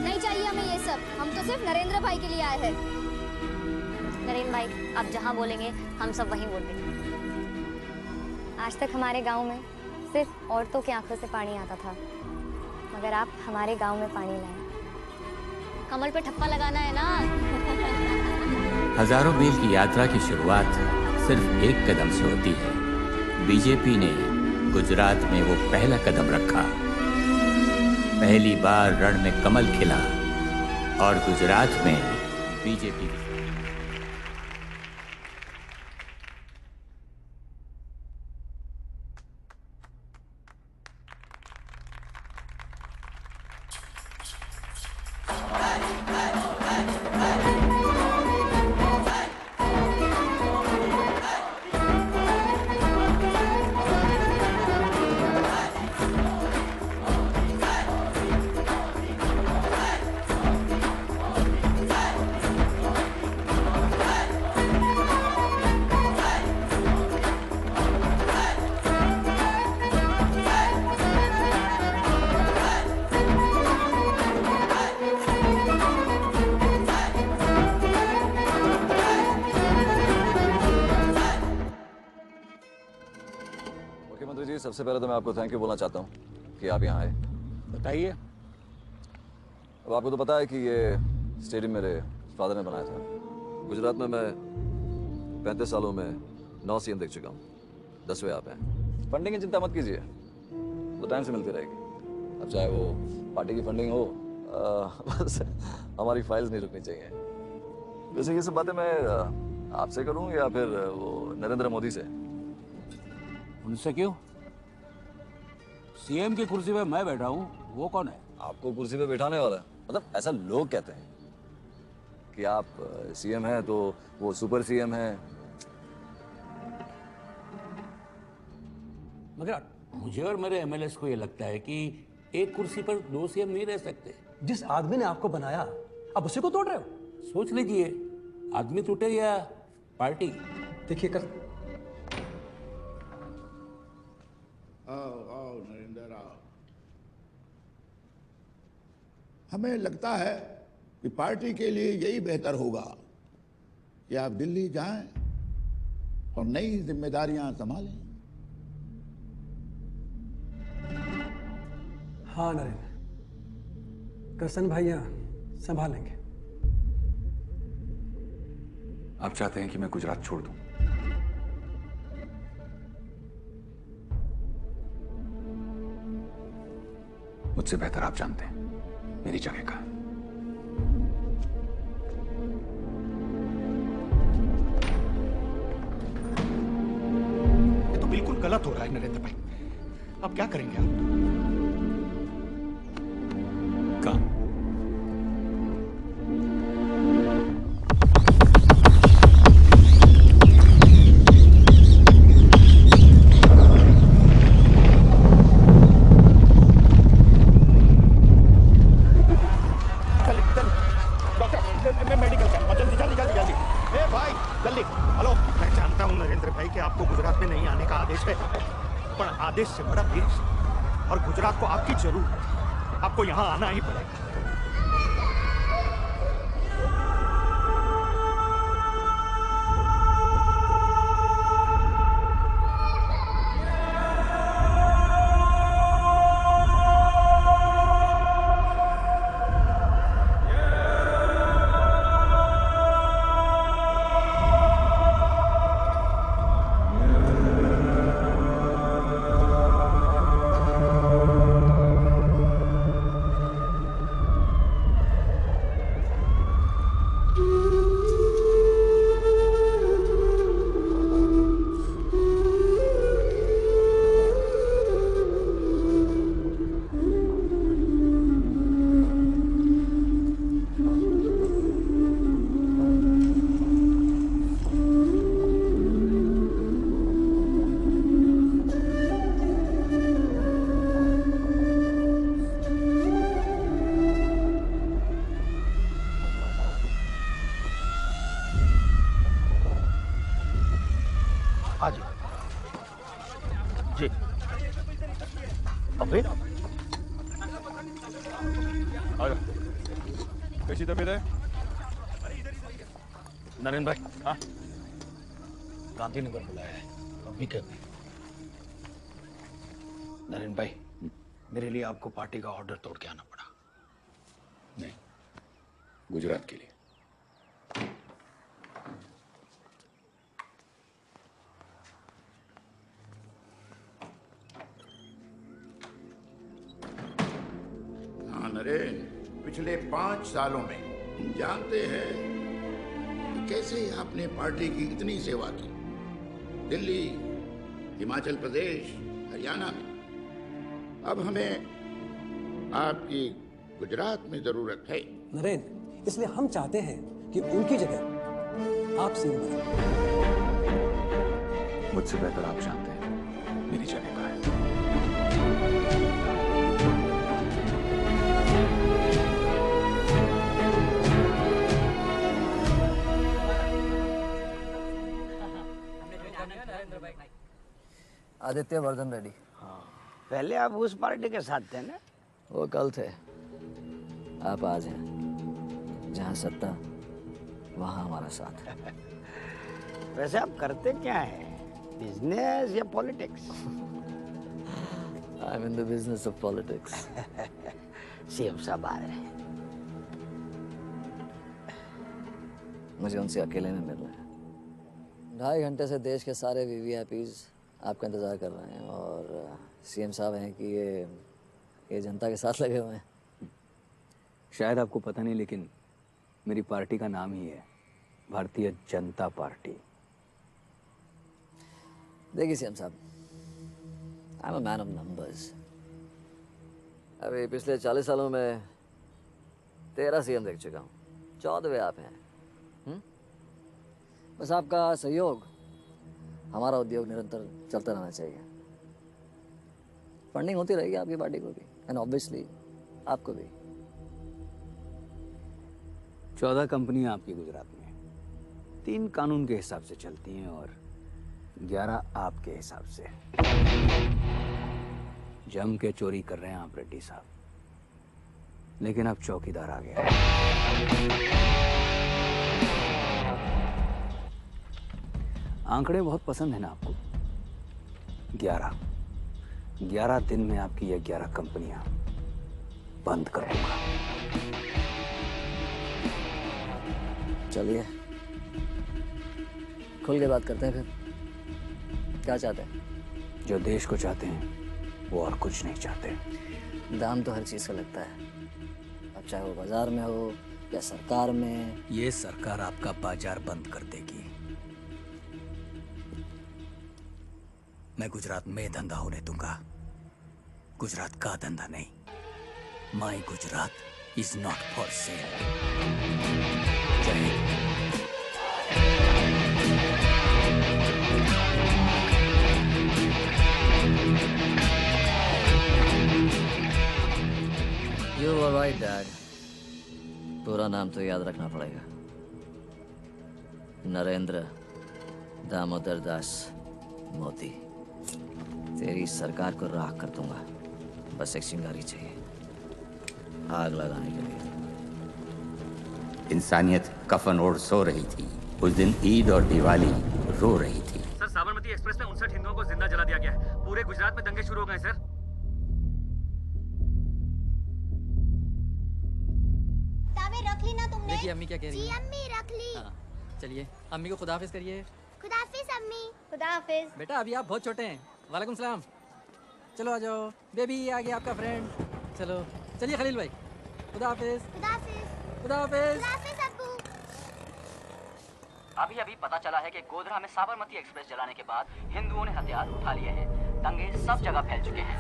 नहीं चाहिए हमें ये सब। हम तो सिर्फ नरेंद्र भाई के लिए आए हैं। नरेंद्र भाई, आप जहाँ बोलेंगे हम सब वहीं वोट देंगे। आज तक हमारे गांव में सिर्फ औरतों की आंखों से पानी आता था, मगर आप हमारे गांव में पानी लाए। कमल पे ठप्पा लगाना है ना। हजारों मील की यात्रा की शुरुआत सिर्फ एक कदम से होती है। बीजेपी ने गुजरात में वो पहला कदम रखा। पहली बार रण में कमल खिला और गुजरात में बीजेपी की मुख्यमंत्री जी, सबसे पहले तो मैं आपको थैंक यू बोलना चाहता हूँ कि आप यहाँ आए। बताइए। अब आपको तो पता है कि ये स्टेडियम मेरे फादर ने बनाया था। गुजरात में मैं 35 सालों में 9 सीएम देख चुका हूँ, 10वें आप हैं। फंडिंग की चिंता मत कीजिए, वो टाइम से मिलती रहेगी। अब चाहे वो पार्टी की फंडिंग हो, बस हमारी फाइल्स नहीं रुकनी चाहिए। वैसे ये सब बातें मैं आपसे करूँ या फिर वो नरेंद्र मोदी से? उनसे क्यों? सीएम की कुर्सी पे मैं बैठा हूँ, वो कौन है? आपको कुर्सी पे बैठाने वाला है? मतलब ऐसा लोग कहते हैं कि आप सीएम हैं तो वो सुपर सीएम हैं। मगर मुझे और मेरे एमएलएस को ये लगता है कि एक कुर्सी पर 2 सीएम नहीं रह सकते। जिस आदमी ने आपको बनाया, अब उसी को तोड़ रहे हो? सोच लीजिए, आदमी टूटे या पार्टी। देखिए कर आओ नरेंद्र आओ। हमें लगता है कि पार्टी के लिए यही बेहतर होगा कि आप दिल्ली जाएं और नई जिम्मेदारियां संभालें। हाँ नरेंद्र, करसन भाई यहाँ संभालेंगे। आप चाहते हैं कि मैं गुजरात छोड़ दूं? मुझसे बेहतर आप जानते हैं मेरी जगह का। ये तो बिल्कुल गलत हो रहा है नरेंद्र भाई। अब क्या करेंगे आप? काम। आदेश से बड़ा देश और गुजरात को आपकी जरूरत है। आपको यहां आना ही पड़ेगा। जी अबे आजा। कैसी तबीयत है? नरेंद्र भाई, हाँ गांधीनगर बुलाया है, अभी क्या? नरेंद्र भाई, मेरे लिए आपको पार्टी का ऑर्डर तोड़ के आना पड़ा। नहीं, गुजरात के लिए। हाँ नरेन, पिछले 5 सालों में हम जानते हैं कि कैसे आपने पार्टी की इतनी सेवा की। दिल्ली, हिमाचल प्रदेश, हरियाणा में। अब हमें आपकी गुजरात में जरूरत है। नरेंद्र, इसलिए हम चाहते हैं कि उनकी जगह आप सीएम बने। मुझसे बेहतर आप जानते हैं मेरी जगह कहाँ है। आदित्य वर्धन रेड्डी। हाँ, पहले आप उस पार्टी के साथ थे ना? वो कल थे, आप आज हैं। जहाँ सत्ता वहाँ हमारा साथ है। वैसे आप करते क्या है, बिजनेस या politics? I am in the business of politics. CM साहब आ रहे हैं। मुझे उनसे अकेले में मिलना है। 2.5 घंटे से देश के सारे वीवीआईपीज आपका इंतज़ार कर रहे हैं और सीएम साहब हैं कि ये जनता के साथ लगे हुए हैं। शायद आपको पता नहीं, लेकिन मेरी पार्टी का नाम ही है भारतीय जनता पार्टी। देखिए सीएम साहब, I am a man of numbers. अभी पिछले 40 सालों में 13 सीएम देख चुका हूँ, 14वें आप हैं। बस आपका सहयोग, हमारा उद्योग निरंतर चलता रहना चाहिए। फंडिंग होती रहेगी आपकी पार्टी को भी, एंड ऑब्वियसली आपको भी। 14 कंपनियां आपकी गुजरात में, 3 कानून के हिसाब से चलती हैं और 11 आपके हिसाब से। जम के चोरी कर रहे हैं आप रेड्डी साहब, लेकिन अब चौकीदार आ गया। आंकड़े बहुत पसंद है ना आपको? 11 दिन में आपकी ये 11 कंपनियां बंद कर दूंगा। चलिए खुल के बात करते हैं फिर। क्या चाहते हैं? जो देश को चाहते हैं वो और कुछ नहीं चाहते। दाम तो हर चीज़ का लगता है, अब चाहे वो बाजार में हो या सरकार में। ये सरकार आपका बाजार बंद कर देगी। मैं गुजरात में धंधा होने दूंगा, गुजरात का धंधा नहीं। My Gujarat is not for sale. जय हिंद। You are right, Dad. पूरा नाम तो याद रखना पड़ेगा। नरेंद्र दामोदर दास मोदी। तेरी सरकार को राख कर दूंगा, बस एक चिंगारी चाहिए आग लगाने के लिए। इंसानियत कफन ओढ़ सो रही थी। उस दिन ईद और दिवाली रो रही थी। सर, साबरमती एक्सप्रेस में 59 हिंदुओं को जिंदा जला दिया गया है। पूरे गुजरात में दंगे शुरू हो गए सर। तावे रख ली ना तुमने? देखिए अम्मी क्या कह रही जी है। अम्मी रख ली। हाँ, चलिए अम्मी को खुदाफिज करिए। खुदाफिज अम्मी। खुदाफिज। बेटा अभी आप बहुत छोटे हैं। वालेकुम सलाम। चलो आ जाओ। बेबी आ गया आपका फ्रेंड। चलो चलिए खलील भाई। खुदाफिज। खुदाफिज। खुदाफिज। खुदाफिज अब्बू। अभी पता चला है कि गोधरा में साबरमती एक्सप्रेस जलाने के बाद हिंदुओं ने हथियार उठा लिए हैं। दंगे सब जगह फैल चुके हैं।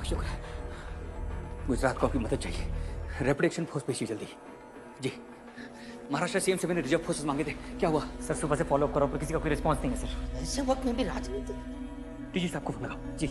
शुक्र है। गुजरात को आपकी मदद चाहिए। रैपिड एक्शन फोर्स भेजिए जल्दी। जी। महाराष्ट्र सीएम से मैंने रिजर्व फोर्सेस मांगे थे, क्या हुआ? सर सुबह से फॉलो अप करो पर किसी का कोई रिस्पॉन्स नहीं है सर। ऐसे वक्त में भी राजनीति। डीजी साहब को फोन लगाओ। जी।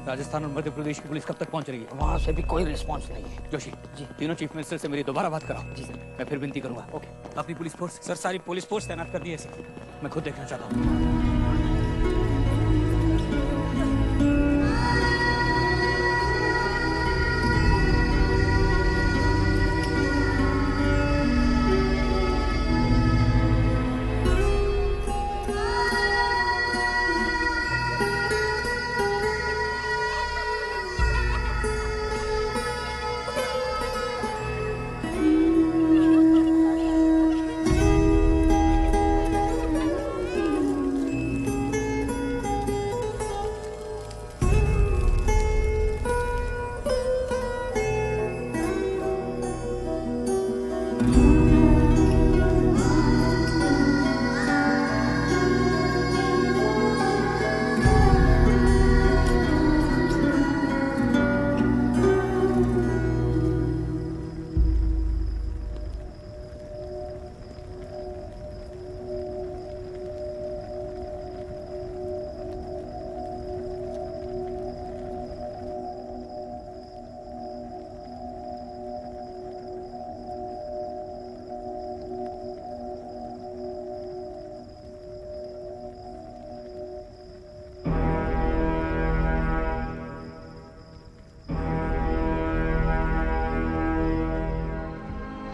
राजस्थान और मध्य प्रदेश की पुलिस कब तक पहुंच रही है? वहां से भी कोई रिस्पांस नहीं है। जोशी जी, तीनों चीफ मिनिस्टर से मेरी दोबारा बात कराओ। जी सर। मैं फिर विनती करूंगा। ओके। अपनी पुलिस फोर्स? सर सारी पुलिस फोर्स तैनात कर दी है सर। मैं खुद देखना चाहता हूँ।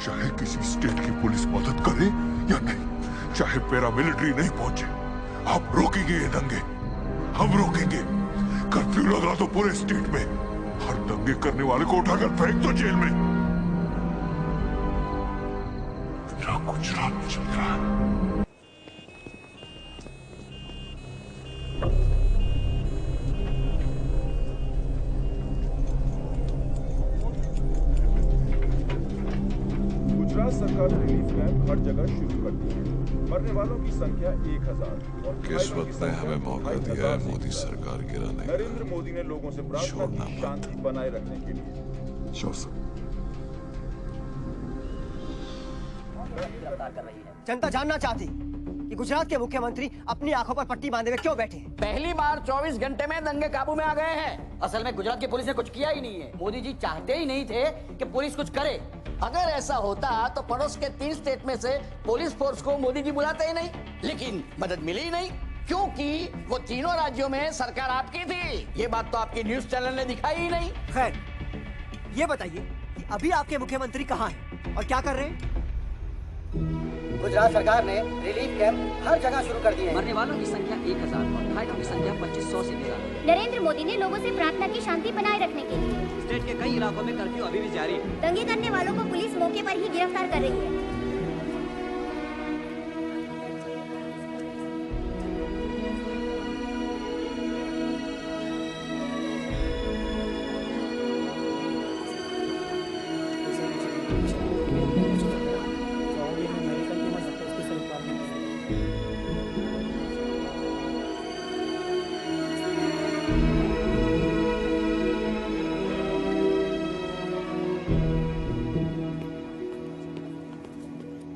चाहे किसी स्टेट की पुलिस मदद करे या नहीं, चाहे पैरामिलिट्री नहीं पहुंचे, आप रोकेंगे ये दंगे। हम रोकेंगे। कर्फ्यू लगा दो पूरे स्टेट में। हर दंगे करने वाले को उठाकर फेंक दो जेल में। जो गुजरात में चल रहा है। गुजरात सरकार ने रिलीफ कैंप हर जगह शुरू कर दिए हैं। मरने वालों की संख्या 1000 और किस्मत ने हमें मौका दिया है मोदी सरकार गिराने का। नरेंद्र मोदी ने लोगों से प्रार्थना की शांति बनाए रखने के लिए। जनता जानना चाहती कि गुजरात के मुख्यमंत्री अपनी आंखों पर पट्टी बांधे हुए क्यों बैठे हैं? पहली बार 24 घंटे में दंगे काबू में आ गए हैं। असल में गुजरात की पुलिस ने कुछ किया ही नहीं है। मोदी जी चाहते ही नहीं थे कि पुलिस कुछ करे। अगर ऐसा होता तो पड़ोस के 3 स्टेट में से पुलिस फोर्स को मोदी जी बुलाते ही नहीं, लेकिन मदद मिली ही नहीं क्योंकि वो तीनों राज्यों में सरकार आपकी थी। ये बात तो आपकी न्यूज चैनल ने दिखाई ही नहीं। खैर, ये बताइए कि अभी आपके मुख्यमंत्री कहाँ हैं और क्या कर रहे हैं? गुजरात सरकार ने रिलीफ कैंप हर जगह शुरू कर दिए हैं। मरने वालों की संख्या 1000 और घायलों की संख्या 2500 से भी ज्यादा। नरेंद्र मोदी ने लोगों से प्रार्थना की शांति बनाए रखने के लिए। स्टेट के कई इलाकों में कर्फ्यू अभी भी जारी है। दंगे करने वालों को पुलिस मौके पर ही गिरफ्तार कर रही है।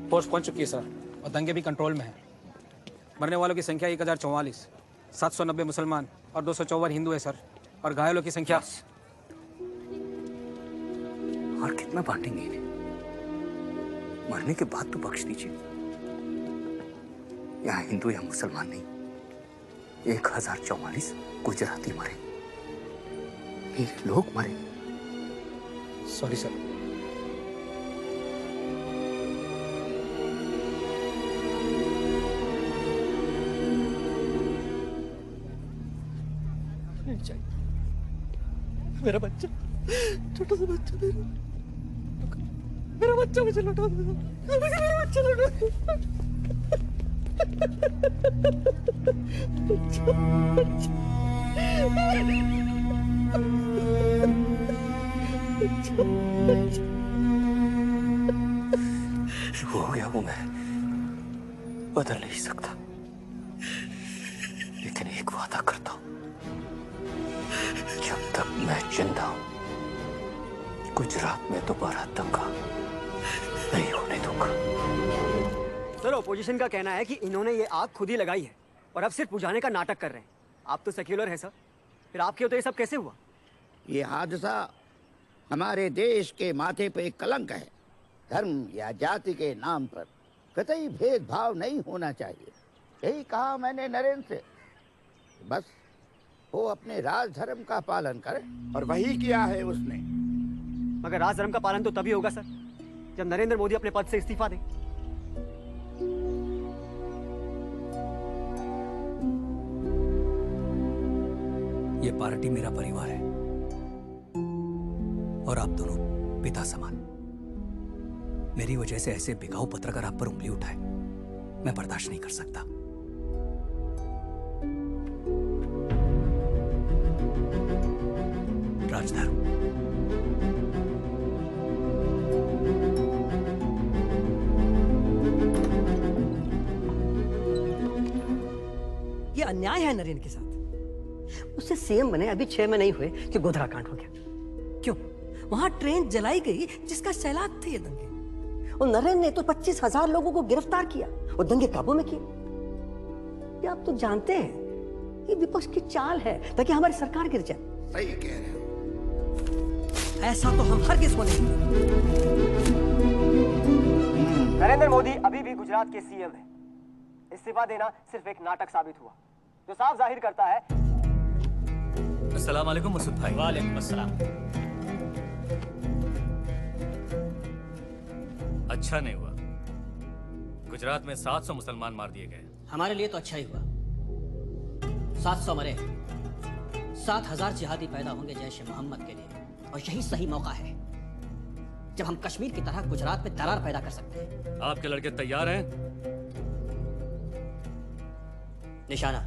फोर्स पहुंच चुकी है सर और दंगे भी कंट्रोल में है। मरने वालों की संख्या 1044, 790 मुसलमान और 254 हिंदू है सर, और घायलों की संख्या। और कितना बांटेंगे इन्हें? मरने के बाद तो बख्श दीजिए। यहाँ हिंदू या मुसलमान नहीं, 1044 गुजराती मरे, मेरे लोग मरे, सॉरी सर। मेरा बच्चा, छोटा सा बच्चा मेरा बच्चा मुझे लौटा दो, मुझे मेरा बच्चा लौटा दो। जो हो गया वो मैं बदल नहीं सकता, लेकिन एक वादा करता हूं, जब तक मैं जिंदा हूं गुजरात में दोबारा दंगा नहीं होने दूंगा। सर, ओपोजिशन का कहना है कि इन्होंने ये आग खुद ही लगाई है और अब सिर्फ बुझाने का नाटक कर रहे हैं। आप तो सेक्युलर हैं सर, फिर आपके होते ये सब कैसे हुआ? ये हादसा हमारे देश के माथे पे एक कलंक है। धर्म या जाति के नाम पर कतई भेदभाव नहीं होना चाहिए। यही कहा मैंने नरेंद्र से, बस वो अपने राज धर्म का पालन करे, और वही किया है उसने। मगर राज धर्म का पालन तो तभी होगा सर जब नरेंद्र मोदी अपने पद से इस्तीफा दें। ये पार्टी मेरा परिवार है और आप दोनों पिता समान। मेरी वजह से ऐसे बिकाऊ पत्रकार आप पर उंगली उठाए, मैं बर्दाश्त नहीं कर सकता। राजधर्म, ये अन्याय है नरेंद्र के साथ। उससे सीएम बने अभी 6 महीने नहीं हुए कि गोधरा कांड हो गया। क्यों? वहां ट्रेन जलाई गई जिसका सैलाब थे ये दंगे, और नरेंद्र ने तो 25,000 लोगों को गिरफ्तार किया और दंगे काबू में किए। ये आप तो जानते हैं ये विपक्ष की चाल है ताकि हमारी सरकार गिर जाए। सही कह रहे हो। ऐसा तो हम हरगिज़ होने नहीं देंगे। नरेंद्र मोदी अभी भी गुजरात के सीएम हैं। इस्तीफा देना सिर्फ एक नाटक साबित हुआ, जो साफ जाहिर करता है। अस्सलाम वालेकुम मसूद भाई। वालेकुम अस्सलाम। अच्छा नहीं हुआ, गुजरात में 700 मुसलमान मार दिए गए। हमारे लिए तो अच्छा ही हुआ। 700 मरे, 7,000 जिहादी पैदा होंगे जैश मोहम्मद के लिए, और यही सही मौका है जब हम कश्मीर की तरह गुजरात में दरार पैदा कर सकते हैं। आपके लड़के तैयार हैं? निशाना।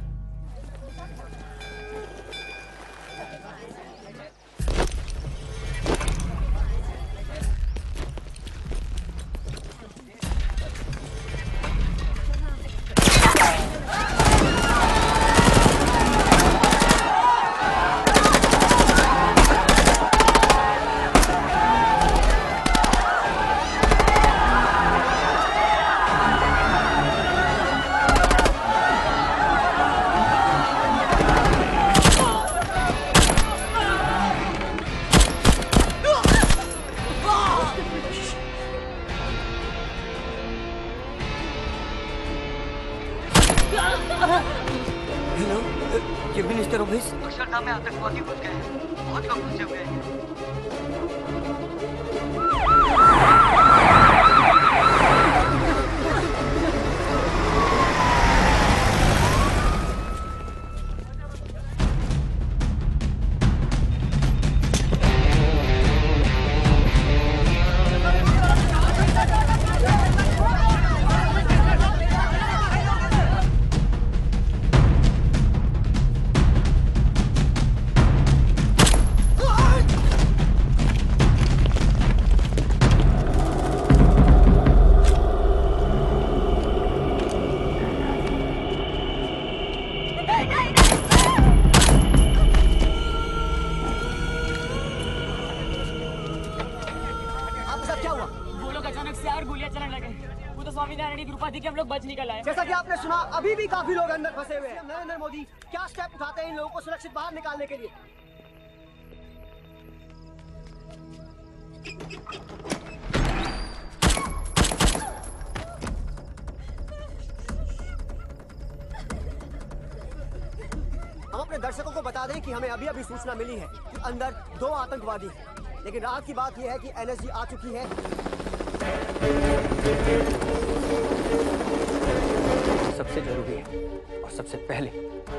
ये मिनिस्टर ऑफिस अक्षरधाम में आतंकवादी घुस गए हैं, बहुत कम घुसे हुए हैं। जैसा कि आपने सुना, अभी भी काफी लोग अंदर फंसे हुए हैं। नरेंद्र मोदी क्या स्टेप उठाते हैं इन लोगों को सुरक्षित बाहर निकालने के लिए? हम अपने दर्शकों को बता दें कि हमें अभी अभी सूचना मिली है कि अंदर 2 आतंकवादी हैं। लेकिन राहत की बात यह है कि एनएसजी आ चुकी है। सबसे जरूरी है और सबसे पहले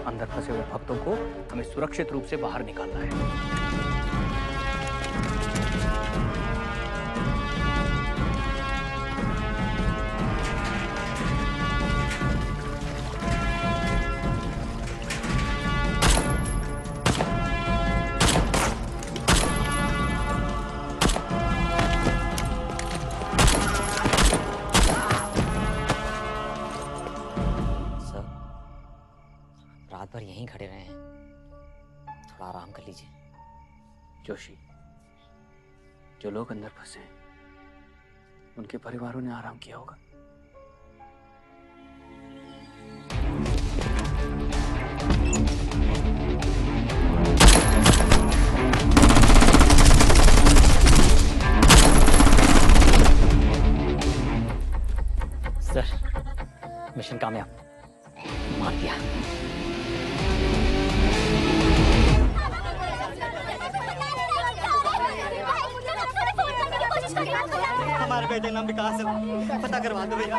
अंदर फंसे हुए भक्तों को हमें सुरक्षित रूप से बाहर निकालना है। रात भर यहीं खड़े रहे हैं, थोड़ा आराम कर लीजिए। जोशी, जो लोग अंदर फंसे हैं उनके परिवारों ने आराम किया होगा। सर, मिशन कामयाब, मार दिया। हमारे बेटे नाम विकास है, पता करवा दो भैया।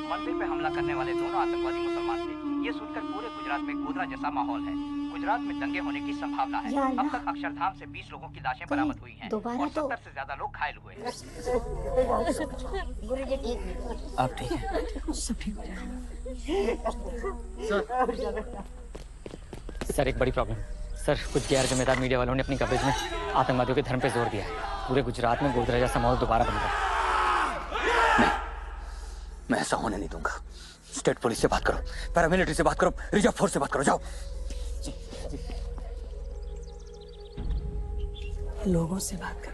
मंदिर पे हमला करने वाले दोनों आतंकवादी मुसलमान थे। ये सुनकर पूरे गुजरात में गोदरा जैसा माहौल है। गुजरात में दंगे होने की संभावना है। अब तक अक्षरधाम से 20 लोगों की लाशें बरामद हुई हैं और 70 से ज्यादा लोग घायल हुए हैं। आप ठीक हैं? सब ठीक हो जाएगा। सर, एक बड़ी प्रॉब्लम। सर, कुछ गैर जिम्मेदार मीडिया वालों ने अपनी कवरेज में आतंकवादियों के धर्म पे जोर दिया है। पूरे गुजरात में गोदरा जैसा माहौल दोबारा बन गया। मैं ऐसा होने नहीं दूंगा। स्टेट पुलिस से बात करो, पैरामिलिट्री से बात करो, रिजर्व फोर्स से बात करो, जाओ। लोगों से बात करो।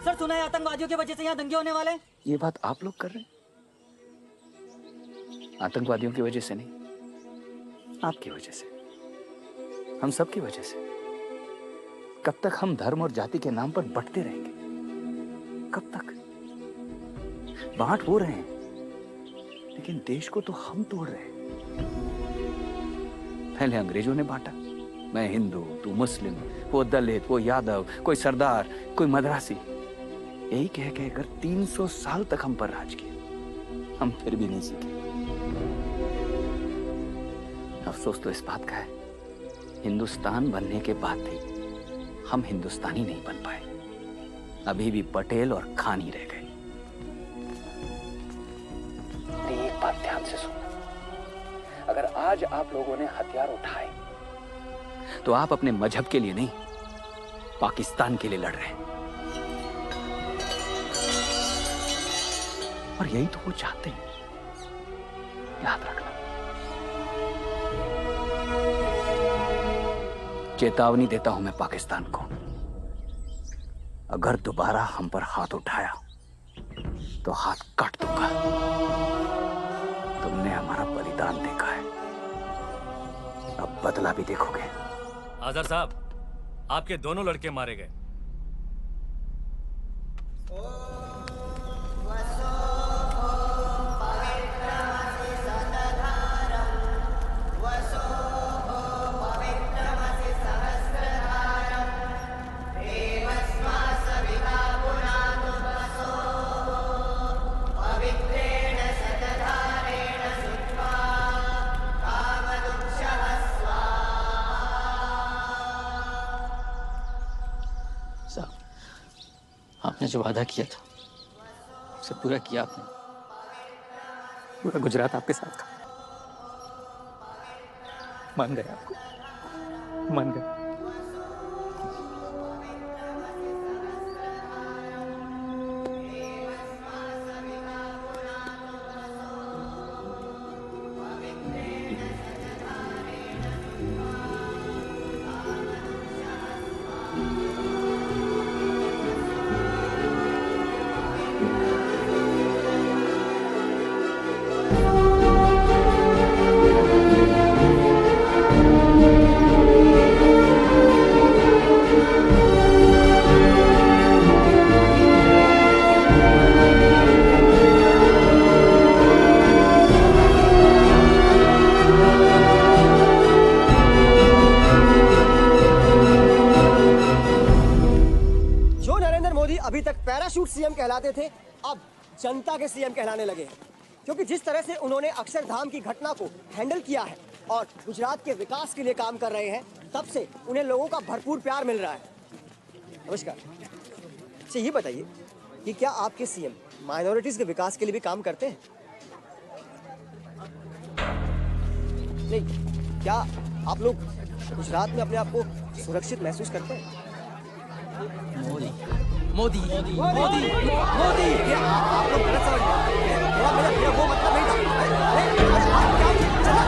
सर, सुना है आतंकवादियों की वजह से यहाँ दंगे होने वाले हैं। ये बात आप लोग कर रहे हैं? आतंकवादियों की वजह से नहीं, आपकी वजह से, हम सब की वजह से। कब तक हम धर्म और जाति के नाम पर बंटते रहेंगे? कब तक? बांट वो रहे हैं, लेकिन देश को तो हम तोड़ रहे हैं। पहले अंग्रेजों ने बांटा, मैं हिंदू, तू मुस्लिम, वो दलित, वो यादव, कोई सरदार, कोई मद्रासी। यही कह कहकर 300 साल तक हम पर राज किया, हम फिर भी नहीं सीखे। अफसोस तो इस बात का है, हिंदुस्तान बनने के बाद भी हम हिंदुस्तानी नहीं बन पाए। अभी भी पटेल और खान ही रह गए। एक बात ध्यान से सुनना, अगर आज आप लोगों ने हथियार उठाए तो आप अपने मजहब के लिए नहीं, पाकिस्तान के लिए लड़ रहे हैं। और यही तो वो चाहते हैं, याद रखना। चेतावनी देता हूं मैं पाकिस्तान को, अगर दोबारा हम पर हाथ उठाया तो हाथ काट दूंगा। तुमने हमारा बलिदान देखा है, अब बदला भी देखोगे। आजर साहब, आपके दोनों लड़के मारे गए। आपने जो वादा किया था उसे पूरा किया आपने। पूरा गुजरात आपके साथ था। मान गए आपको, मान गए। अभी तक पैराशूट सीएम कहलाते थे, अब जनता के सीएम कहलाने लगे हैं। क्योंकि जिस तरह से उन्होंने अक्षरधाम की घटना को हैंडल किया है और गुजरात के विकास के लिए काम कर रहे हैं, तब से उन्हें लोगों का भरपूर प्यार मिल रहा है। नमस्कार। अच्छा ये बताइए कि क्या आपके सीएम माइनॉरिटीज के विकास के लिए भी काम करते हैं? नहीं, क्या आप लोग गुजरात में अपने आप को सुरक्षित महसूस करते हैं? मोदी मोदी मोदी मोदी मोदी, ये आप लोग गलत समझ रहे हैं। मेरा वो मतलब नहीं था। अरे आप क्या चला?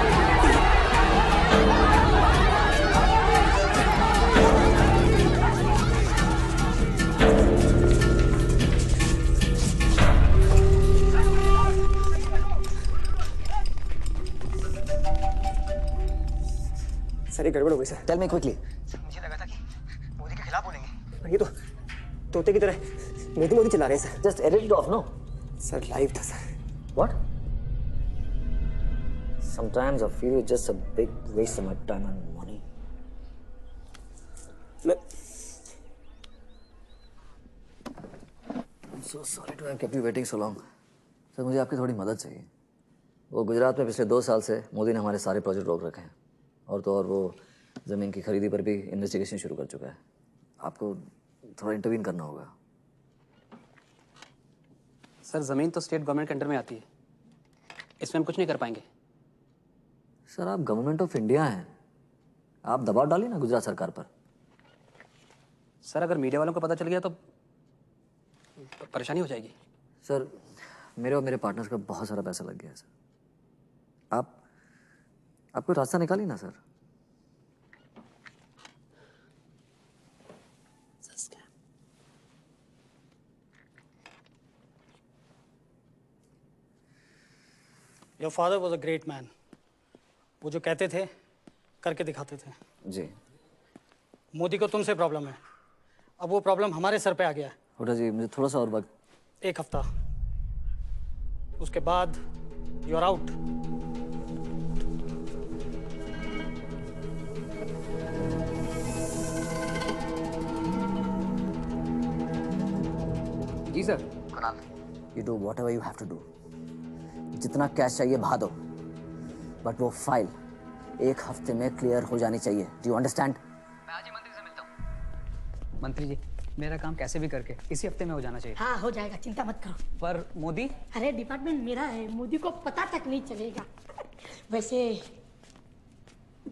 सर ये गड़बड़ हो गई sir. Tell me quickly. Sir मुझे लगा था कि मोदी के खिलाफ बोलेंगे, पर ये तो तोते की तरह मोदी मोदी चला रहे हैं sir. Just edit it off no. Sir live था sir. What? Sometimes I feel it's just a big waste of my time and money. मैं I'm so sorry to have kept you waiting so long. Sir मुझे आपकी थोड़ी मदद चाहिए। वो गुजरात में पिछले 2 साल से मोदी ने हमारे सारे प्रोजेक्ट रोक रखे हैं, और तो और वो ज़मीन की खरीदी पर भी इन्वेस्टिगेशन शुरू कर चुका है। आपको थोड़ा इंटरवीन करना होगा। सर ज़मीन तो स्टेट गवर्नमेंट के अंडर में आती है, इसमें हम कुछ नहीं कर पाएंगे। सर आप गवर्नमेंट ऑफ इंडिया हैं, आप दबाव डालिए ना गुजरात सरकार पर। सर अगर मीडिया वालों को पता चल गया तो परेशानी हो जाएगी। सर मेरे और मेरे पार्टनर्स का बहुत सारा पैसा लग गया है सर। आप कोई रास्ता निकालिए ना sir. Your father was a great man. वो जो कहते थे करके दिखाते थे। जी। मोदी को तुमसे प्रॉब्लम है, अब वो प्रॉब्लम हमारे सर पे आ गया है। हुड्डा जी मुझे थोड़ा सा और वक्त। 1 हफ्ता, उसके बाद यू आर आउट। जी sir. Kunal, you do whatever you have to do. जितना कैश चाहिए बहा दो, बट वो फाइल 1 हफ्ते में क्लियर हो जानी चाहिए। Do you understand? मैं आज ही मंत्री से मिलता हूँ। मंत्री जी मेरा काम कैसे भी करके इसी हफ्ते में हो जाना चाहिए। हाँ हो जाएगा, चिंता मत करो। पर मोदी? अरे डिपार्टमेंट मेरा है, मोदी को पता तक नहीं चलेगा। वैसे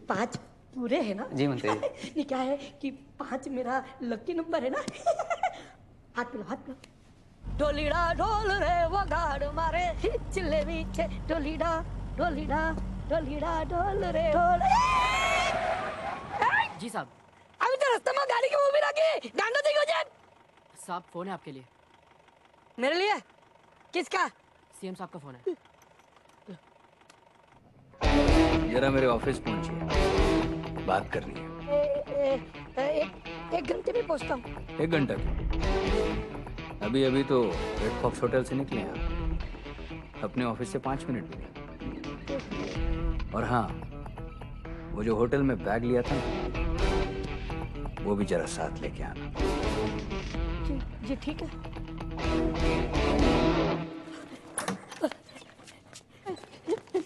5 पूरे है ना? जी मंत्री। ये क्या है कि 5 मेरा लकी नंबर है ना। हाथ पिलो हाथ पिलो। ढोलीड़ा ढोल रे वगाड़ मारे चिल्ले पीछे, ढोलीड़ा ढोलीड़ा ढोलीड़ा ढोल रे ढोल। जी साहब। अभी तो रास्ते में गाड़ी की मूवी रखी, गाना देखो जब। साहब फोन है आपके लिए। मेरे लिए? किसका? सीएम साहब का फोन है। जरा मेरे ऑफिस पहुंचिए, बात करनी है। एक घंटे में पहुंचता हूँ। 1 घंटा क्यों? अभी अभी तो रेड फॉक्स होटल से निकले हैं, अपने ऑफिस से 5 मिनट में। और हाँ, वो जो होटल में बैग लिया था ना, वो भी जरा साथ लेके आना। जी ठीक है।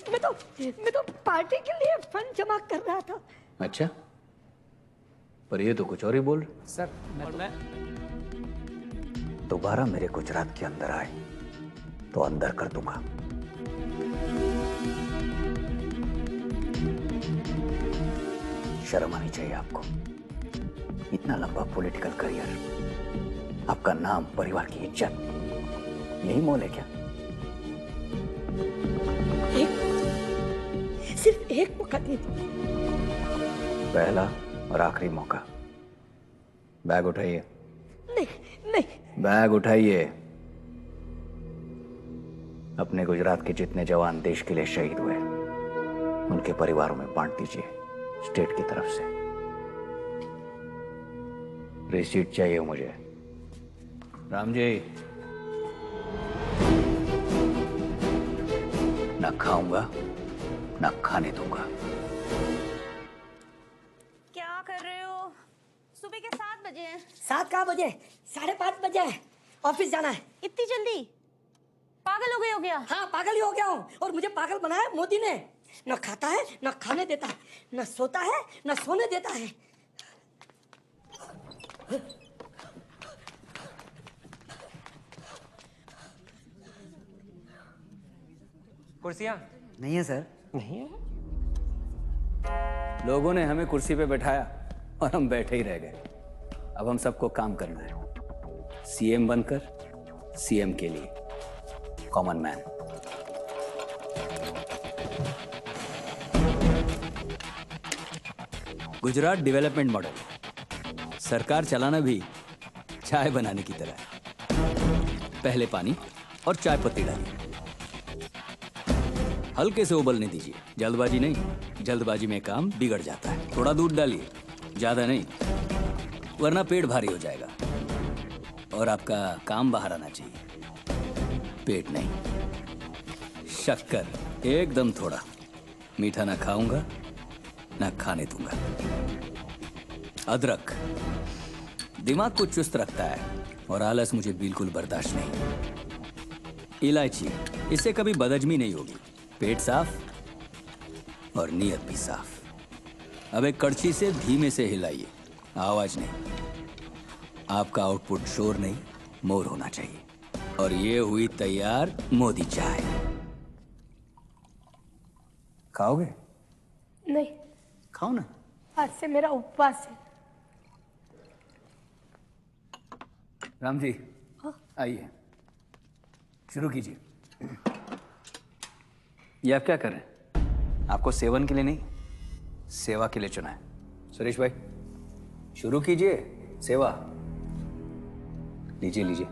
मैं तो पार्टी के लिए फंड जमा कर रहा था। अच्छा, पर ये तो कुछ और ही बोल रहे। सर मैं दोबारा मेरे गुजरात के अंदर आए तो अंदर कर दूंगा। शर्म आनी चाहिए आपको। इतना लंबा पॉलिटिकल करियर, आपका नाम, परिवार की इज्जत, यही मोल है क्या? सिर्फ एक मौका दे दो। पहला और आखिरी मौका। बैग उठाइए। नहीं नहीं। बैग उठाइए। अपने गुजरात के जितने जवान देश के लिए शहीद हुए, उनके परिवारों में बांट दीजिए, स्टेट की तरफ से। रिसीट चाहिए मुझे। राम जी, न खाऊंगा न खाने दूंगा। क्या कर रहे हो? सुबह के 7 बजे हैं। 7 कहाँ बजे? 5:30 बजे। ऑफिस जाना है। इतनी जल्दी? पागल हो गए हो क्या? हाँ, पागल ही हो गया हूँ। और मुझे पागल बनाया मोदी ने। न खाता है, न खाने देता है, न सोता है, न सोने देता है। कुर्सियाँ नहीं है सर। नहीं है। लोगों ने हमें कुर्सी पे बैठाया और हम बैठे ही रह गए। अब हम सबको काम करना है, सीएम बनकर सीएम के लिए, common man. Gujarat development model, सरकार चलाना भी चाय बनाने की तरह है। पहले पानी और चाय पत्ती डालिए, हल्के से उबलने दीजिए, जल्दबाजी नहीं। जल्दबाजी में काम बिगड़ जाता है। थोड़ा दूध डालिए, ज्यादा नहीं, वरना पेट भारी हो जाएगा और आपका काम बाहर आना चाहिए, पेट नहीं। शक्कर एकदम थोड़ा, मीठा ना खाऊंगा ना खाने दूंगा। अदरक दिमाग को चुस्त रखता है और आलस मुझे बिल्कुल बर्दाश्त नहीं। इलायची, इससे कभी बदहजमी नहीं होगी, पेट साफ और नीयत भी साफ। अब एक कड़छी से धीमे से हिलाइए, आवाज नहीं। आपका आउटपुट शोर नहीं, मोर होना चाहिए। और ये हुई तैयार मोदी चाय। खाओगे? नहीं। खाओ ना। आज से मेरा उपवास है। राम जी, आइए, शुरू कीजिए। ये आप क्या कर रहे हैं? आपको सेवन के लिए नहीं, सेवा के लिए चुना है। सुरेश भाई, शुरू कीजिए सेवा। लीजिए लीजिए,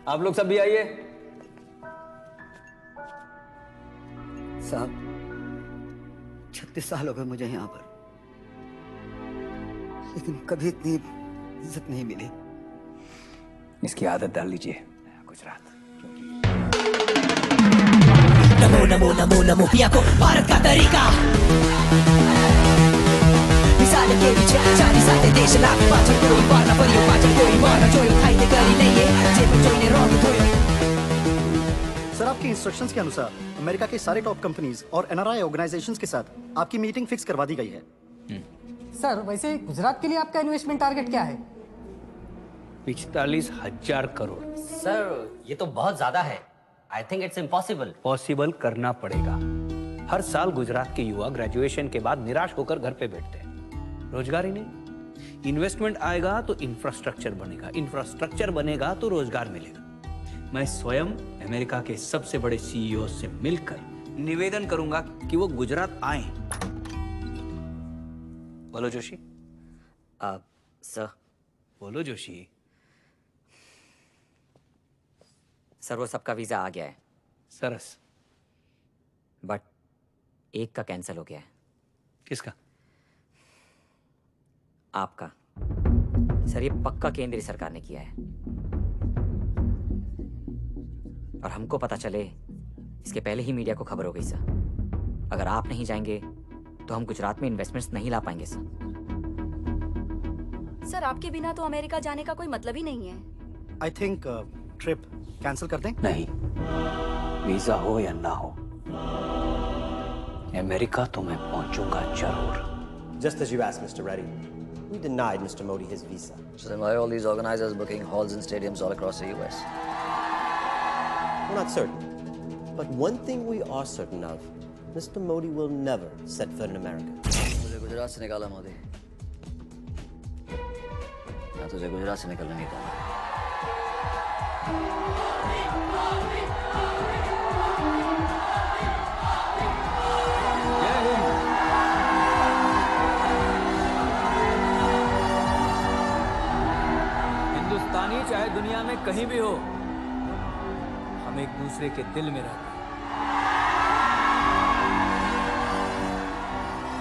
आप लोग सब भी आइए। साहब, 36 साल हो गए मुझे यहाँ पर, लेकिन कभी इतनी इज्जत नहीं मिली। इसकी आदत डाल लीजिए। गुजरात। नमो नमो नमो नमो पिया को भारत का तरीका मिसाल के पीछे चारी साथे देश लाख पाचन कोई वार ना परियो पाचन कोई वार ना जोयो खाई ते करी नहीं है जे पर जोइने रोंग धोयो। सर, आपके इंस्ट्रक्शंस के अनुसार अमेरिका के सारे टॉप कंपनीज और एनआरआई ऑर्गेनाइजेशंस के साथ आपकी मीटिंग फिक्स करवा दी गई है। सर, वैसे गुजरात के लिए आपका इन्वेस्टमेंट टारगेट क्या है? 45,000 करोड़। सर, ये तो बहुत ज्यादा है। I think it's impossible. Possible करना पड़ेगा। हर साल गुजरात के युवा ग्रेजुएशन के बाद निराश होकर घर पे बैठते हैं। रोजगार ही नहीं। इन्वेस्टमेंट आएगा तो इंफ्रास्ट्रक्चर बनेगा, इंफ्रास्ट्रक्चर बनेगा तो रोजगार मिलेगा। मैं स्वयं अमेरिका के सबसे बड़े सीईओ से मिलकर निवेदन करूंगा कि वो गुजरात आए। बोलो जोशी। सर। बोलो जोशी। सर, वो सबका वीजा आ गया है। सरस। बट एक का कैंसिल हो गया है। किसका? आपका। सर, ये पक्का केंद्रीय सरकार ने किया है। और हमको पता चले इसके पहले ही मीडिया को खबर हो गई सर। अगर आप नहीं जाएंगे तो हम गुजरात में इन्वेस्टमेंट्स नहीं ला पाएंगे सर। सर, आपके बिना तो अमेरिका जाने का कोई मतलब ही नहीं है। आई थिंक ट्रिप कैंसिल कर दें? नहीं, वीजा हो या ना हो, अमेरिका तो मैं पहुंचूंगा जरूर। Just as you asked, Mr. Reddy, we denied Mr. Modi his visa. So then why are all these organizers booking halls and stadiums all across the US? We're not certain. But one thing we are certain of, Mr. Modi will never set foot in America. मुझे गुजरात से निकाला मोदी, या तुझे गुजरात से निकलने नहीं देना। हिंदुस्तानी चाहे दुनिया में कहीं भी हो, हम एक दूसरे के दिल में रहते हैं।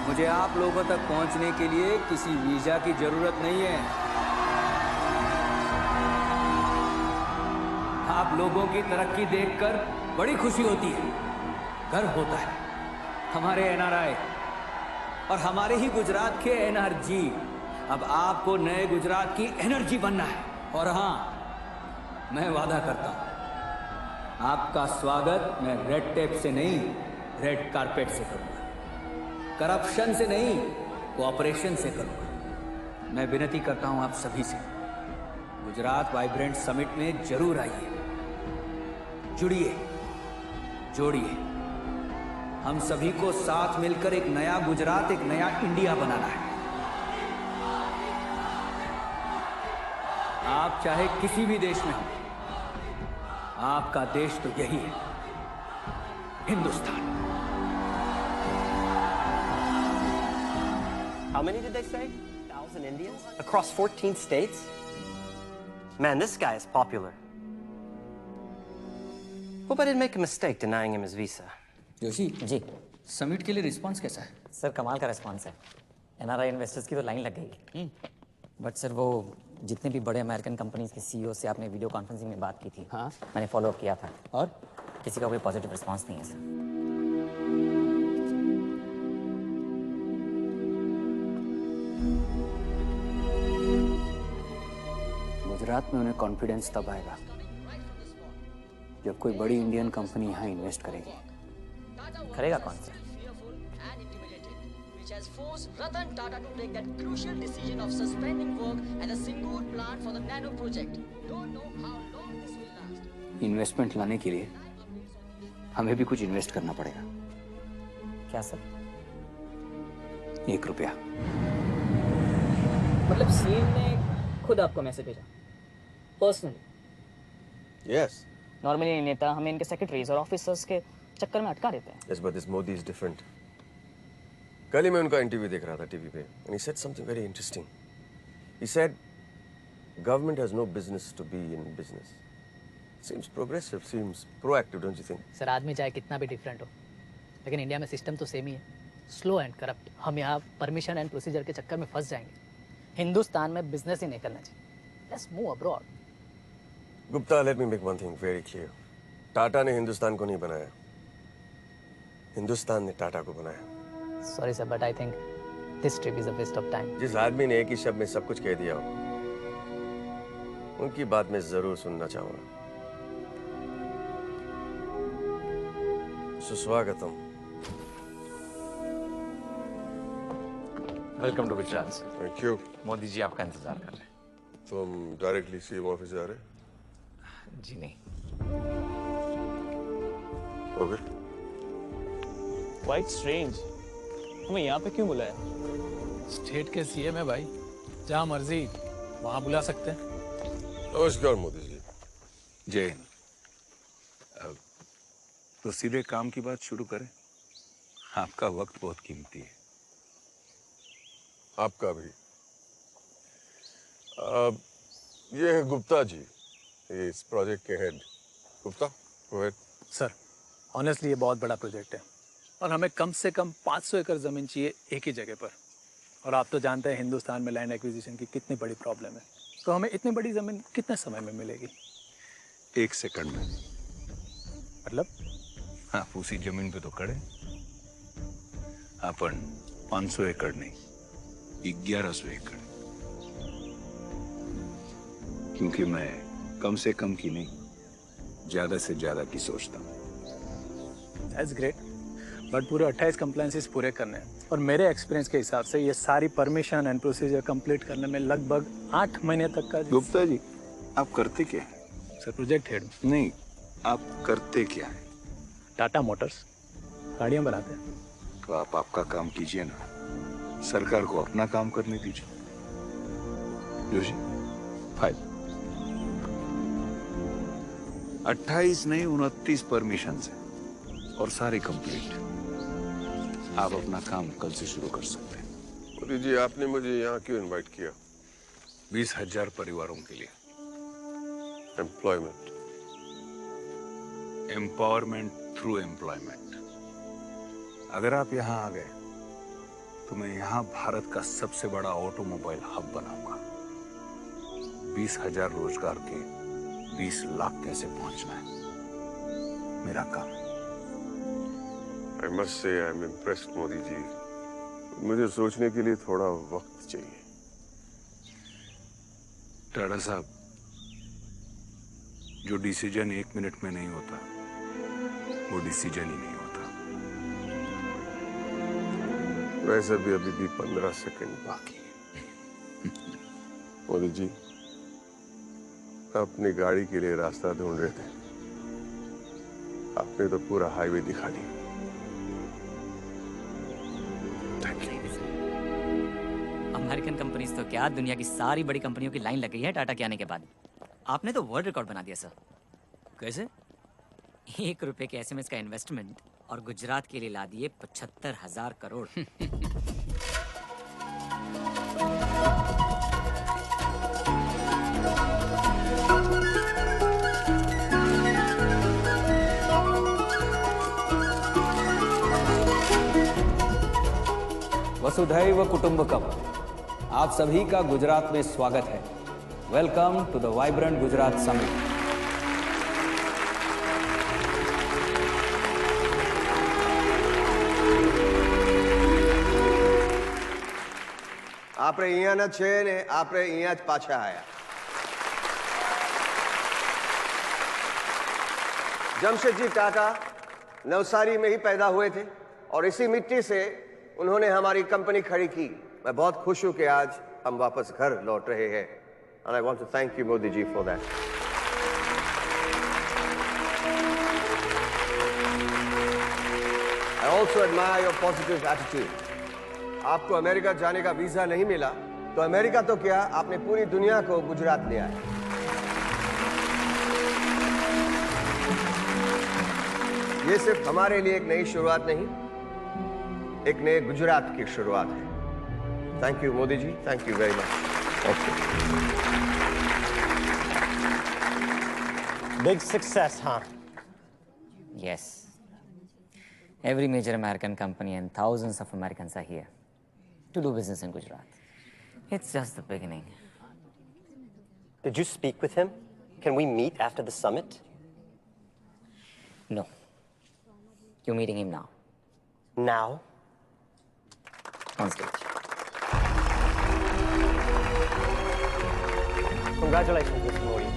मुझे आप लोगों तक पहुंचने के लिए किसी वीजा की जरूरत नहीं है। आप लोगों की तरक्की देखकर बड़ी खुशी होती है, गर्व होता है। हमारे एनआरआई और हमारे ही गुजरात के एनआरजी, अब आपको नए गुजरात की एनर्जी बनना है। और हाँ, मैं वादा करता हूं, आपका स्वागत मैं रेड टेप से नहीं, रेड कारपेट से करूंगा। करप्शन से नहीं, कोऑपरेशन से करूंगा। मैं विनती करता हूं आप सभी से, गुजरात वाइब्रेंट समिट में जरूर आइए, जुड़िए, जोड़िए। हम सभी को साथ मिलकर एक नया गुजरात, एक नया इंडिया बनाना है। आप चाहे किसी भी देश में हो, आपका देश तो यही है, Hindustan. How many did they say? 1,000 Indians? Across 14 states? Man, this guy is popular. Hope I didn't make a mistake denying him his visa. Joshi ji summit के लिए रिस्पांस कैसा है? सर कमाल का रिस्पांस है। एनआरआई इन्वेस्टर्स की तो लाइन लग गई। बट सर वो जितने भी बड़े अमेरिकन कंपनीज के सीईओ से आपने वीडियो कॉन्फ्रेंसिंग में बात की थी, हाँ मैंने फॉलो अप किया था और किसी का कोई पॉजिटिव रिस्पांस नहीं है सर। गुजरात में उन्हें कॉन्फिडेंस तब आएगा जब कोई बड़ी इंडियन कंपनी यहाँ इन्वेस्ट करेगी। करेगा कौन सा? Which has forced Ratan Tata to take that crucial decision of suspending work at the Singur plant for the nano project. Don't know how long this will last. Investment लाने के लिए हमें भी कुछ इन्वेस्ट करना पड़ेगा। क्या सर? 1 रुपया। मतलब सीएम ने खुद आपको मैसेज भेजा पर्सनली? Yes. नॉर्मली नेता हमें इनके सेक्रेटरीज और ऑफिसर्स के चक्कर में अटका देते हैं। Yes, but this Modi is different. कल ही मैं उनका इंटरव्यू देख रहा था टीवी पे, and he said something very interesting. He said, government has no business to be in business. Seems progressive, seems proactive, don't you think? Sir आदमी चाहे कितना भी डिफरेंट हो, लेकिन इंडिया में सिस्टम तो सेम ही है, स्लो एंड करप्ट। हम यहाँ परमिशन एंड प्रोसीजर के चक्कर में फंस जाएंगे। हिंदुस्तान में बिजनेस ही नहीं करना चाहिए। Let's move abroad. Gupta, let me make one thing very clear. Tata ने हिंदुस्तान को नहीं बनाया, हिंदुस्तान ने टाटा को बनाया। Sorry sir, but I think this trip is a waste of time. जिस आदमी ने एक ही शब्द में सब कुछ कह दिया हो, उनकी बात मैं जरूर सुनना चाहूंगा। सुस्वागतम। Welcome to Gujarat. Thank you. Modi ji आपका इंतजार कर रहे हैं। तो हम डायरेक्टली सीएम ऑफिस जा रहे हैं? जी नहीं। ओके। Quite strange. हमें यहाँ पे क्यों बुलाया? स्टेट के सीएम है भाई, जहाँ मर्जी वहाँ बुला सकते हैं। नमस्कार मोदी जी। जय हिंद। तो सीधे काम की बात शुरू करें। आपका वक्त बहुत कीमती है। आपका भी। ये है गुप्ता जी, इस प्रोजेक्ट के head. Gupta, go ahead. Sir, honestly ये बहुत बड़ा प्रोजेक्ट है और हमें कम से कम 500 एकड़ ज़मीन चाहिए एक ही जगह पर। और आप तो जानते हैं हिंदुस्तान में लैंड एक्विजिशन की कितनी बड़ी प्रॉब्लम है, तो हमें इतनी बड़ी ज़मीन कितने समय में मिलेगी? 1 सेकंड में। मतलब? आप उसी जमीन पे तो खड़े। आपण 500 एकड़ नहीं, 1100 एकड़। क्योंकि मैं कम से कम की नहीं, ज्यादा से ज्यादा की सोचता हूँ। That's great. बट पूरे 28 कंप्लायंसेस पूरे करने हैं और मेरे एक्सपीरियंस के हिसाब से ये सारी परमिशन एंड प्रोसीजर कंप्लीट करने में लगभग 8 महीने तक का। गुप्ता जी, आप करते क्या हैं? Sir, project head. नहीं, आप करते क्या हैं? टाटा मोटर्स गाड़ियाँ बनाते हैं। तो आप आपका काम कीजिए ना, सरकार को अपना काम करने दीजिए। जोशी, फाइल 28 नहीं 29 परमिशन है और सारी कंप्लीट। आप अपना काम कल से शुरू कर सकते हैं। मोदी जी, आपने मुझे यहाँ क्यों इनवाइट किया? 20,000 परिवारों के लिए एम्प्लॉयमेंट। Empowerment through employment. अगर आप यहाँ आ गए तो मैं यहाँ भारत का सबसे बड़ा ऑटोमोबाइल हब बनाऊंगा। 20,000 रोजगार के 20 लाख कैसे पहुंचना है, मेरा काम है। I must say I'm impressed, Modi ji. मुझे सोचने के लिए थोड़ा वक्त चाहिए। टाटा साहब, जो डिसीजन 1 मिनट में नहीं होता वो डिसीजन ही नहीं होता। वैसे भी अभी भी 15 सेकंड बाकी है। मोदी जी अपनी गाड़ी के लिए रास्ता ढूंढ रहे थे, आपने तो पूरा हाईवे दिखा दिया। अमेरिकन कंपनीज तो क्या, दुनिया की सारी बड़ी कंपनियों की लाइन लग गई है टाटा के आने के बाद। आपने तो वर्ल्ड रिकॉर्ड बना दिया सर। कैसे? 1 रुपए के एसएमएस का इन्वेस्टमेंट और गुजरात के लिए ला दिए 75,000 करोड़। वसुधैव कुटुंबकम, आप सभी का गुजरात में स्वागत है। Welcome to the vibrant Gujarat summit. આપણે અહીંયાના છે ને આપણે અહીંયા જ પાછા આયા। जमशेदजी टाटा नवसारी में ही पैदा हुए थे और इसी मिट्टी से उन्होंने हमारी कंपनी खड़ी की। मैं बहुत खुश हूं कि आज हम वापस घर लौट रहे हैं। And I want to thank you, Modi ji, for that. I also admire your positive attitude. आपको अमेरिका जाने का वीजा नहीं मिला तो अमेरिका तो क्या, आपने पूरी दुनिया को गुजरात ले आए। ये सिर्फ हमारे लिए एक नई शुरुआत नहीं, एक नए गुजरात की शुरुआत है। Thank you Modi ji, thank you very much. Big success, huh? Yes. Every major American company and thousands of Americans are here to do business in Gujarat. It's just the beginning. Did you speak with him? Can we meet after the summit? No. You're meeting him now. Now? On stage. Congratulations, Mr. Modi.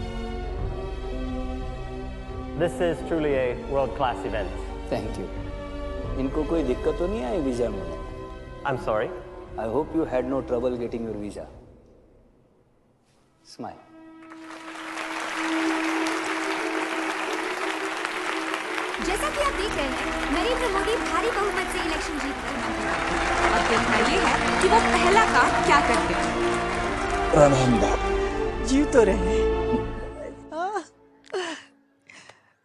This is truly a world-class event. Thank you. इनको कोई दिक्कत तो नहीं आई visa में? I'm sorry? I hope you had no trouble getting your visa. Smile. जैसा कि आप देख रहे हैं, नरेंद्र मोदी भारी बहुमत से इलेक्शन जीत गए हैं। अब देखना ये है कि वो पहला काम क्या करते हैं। प्रणाम बाप। जीव तो रहे।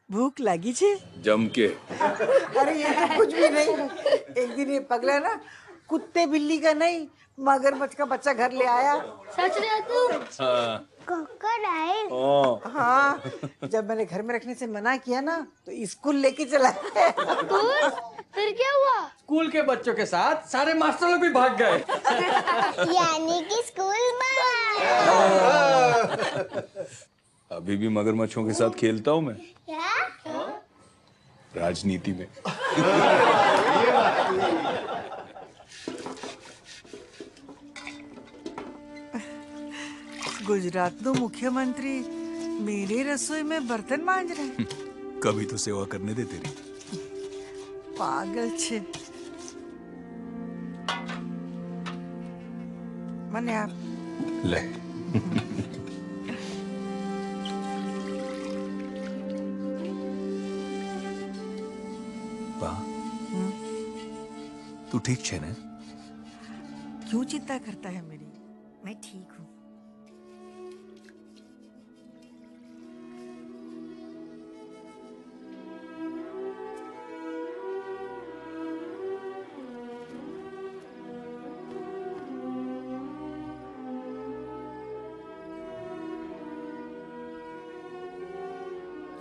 भूख लगी छे? जम के। अरे ये तो कुछ भी नहीं। एक दिन ये पगला ना कुत्ते बिल्ली का नहीं मगरमच्छ का बच्चा घर ले आया। सच रहे तू? हाँ। क्रोकोडाइल। हाँ, जब मैंने घर में रखने से मना किया ना तो स्कूल लेके चला। स्कूल? फिर क्या हुआ? स्कूल के बच्चों के साथ सारे मास्टर लोग भी भाग गए। यानी कि स्कूल अभी भी मगरमच्छों के साथ खेलता हूँ मैं। क्या? राजनीति में। गुजरात तो मुख्यमंत्री मेरे रसोई में बर्तन मांज रहे हैं। कभी तो सेवा करने दे तेरी। पागल छे। मने आप ले। बा, तू ठीक छे ने? क्यों चिंता करता है मेरी? मैं ठीक हूँ।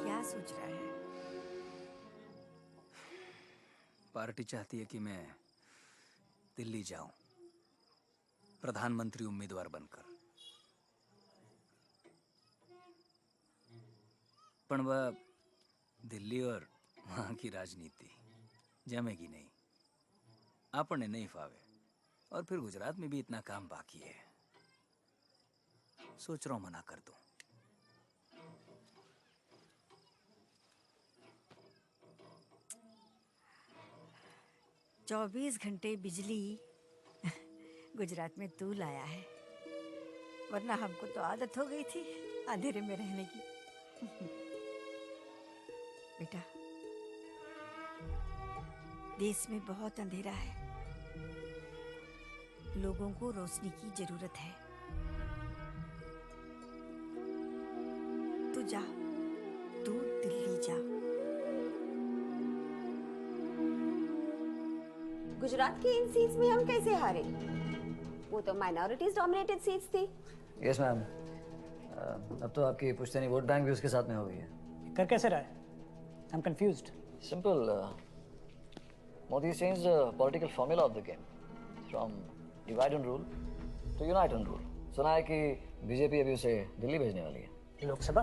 क्या सोच रहा है? पार्टी चाहती है कि मैं दिल्ली जाऊं, प्रधानमंत्री उम्मीदवार बनकर। पण वह दिल्ली और वहां की राजनीति जमेगी नहीं, आपने नहीं फावे। और फिर गुजरात में भी इतना काम बाकी है, सोच रहा हूं मना कर दूं। 24 घंटे बिजली गुजरात में तू लाया है, वरना हमको तो आदत हो गई थी अंधेरे में रहने की। बेटा, देश में बहुत अंधेरा है, लोगों को रोशनी की जरूरत है। तू जा, तू दिल्ली जा। गुजरात की इन सीट्स में हम कैसे हारे? वो तो माइनॉरिटीज डोमिनेटेड सीट्स थी। यस मैम, अब तो आपकी पुश्तैनी वोट बैंक भी उसके साथ में हो गई है। कर कैसे रहा है? I am confused. Simple, Modi change the political formula of the game from divide and rule to unite and rule. सुना है कि बीजेपी अभी उसे दिल्ली भेजने वाली है। लोकसभा?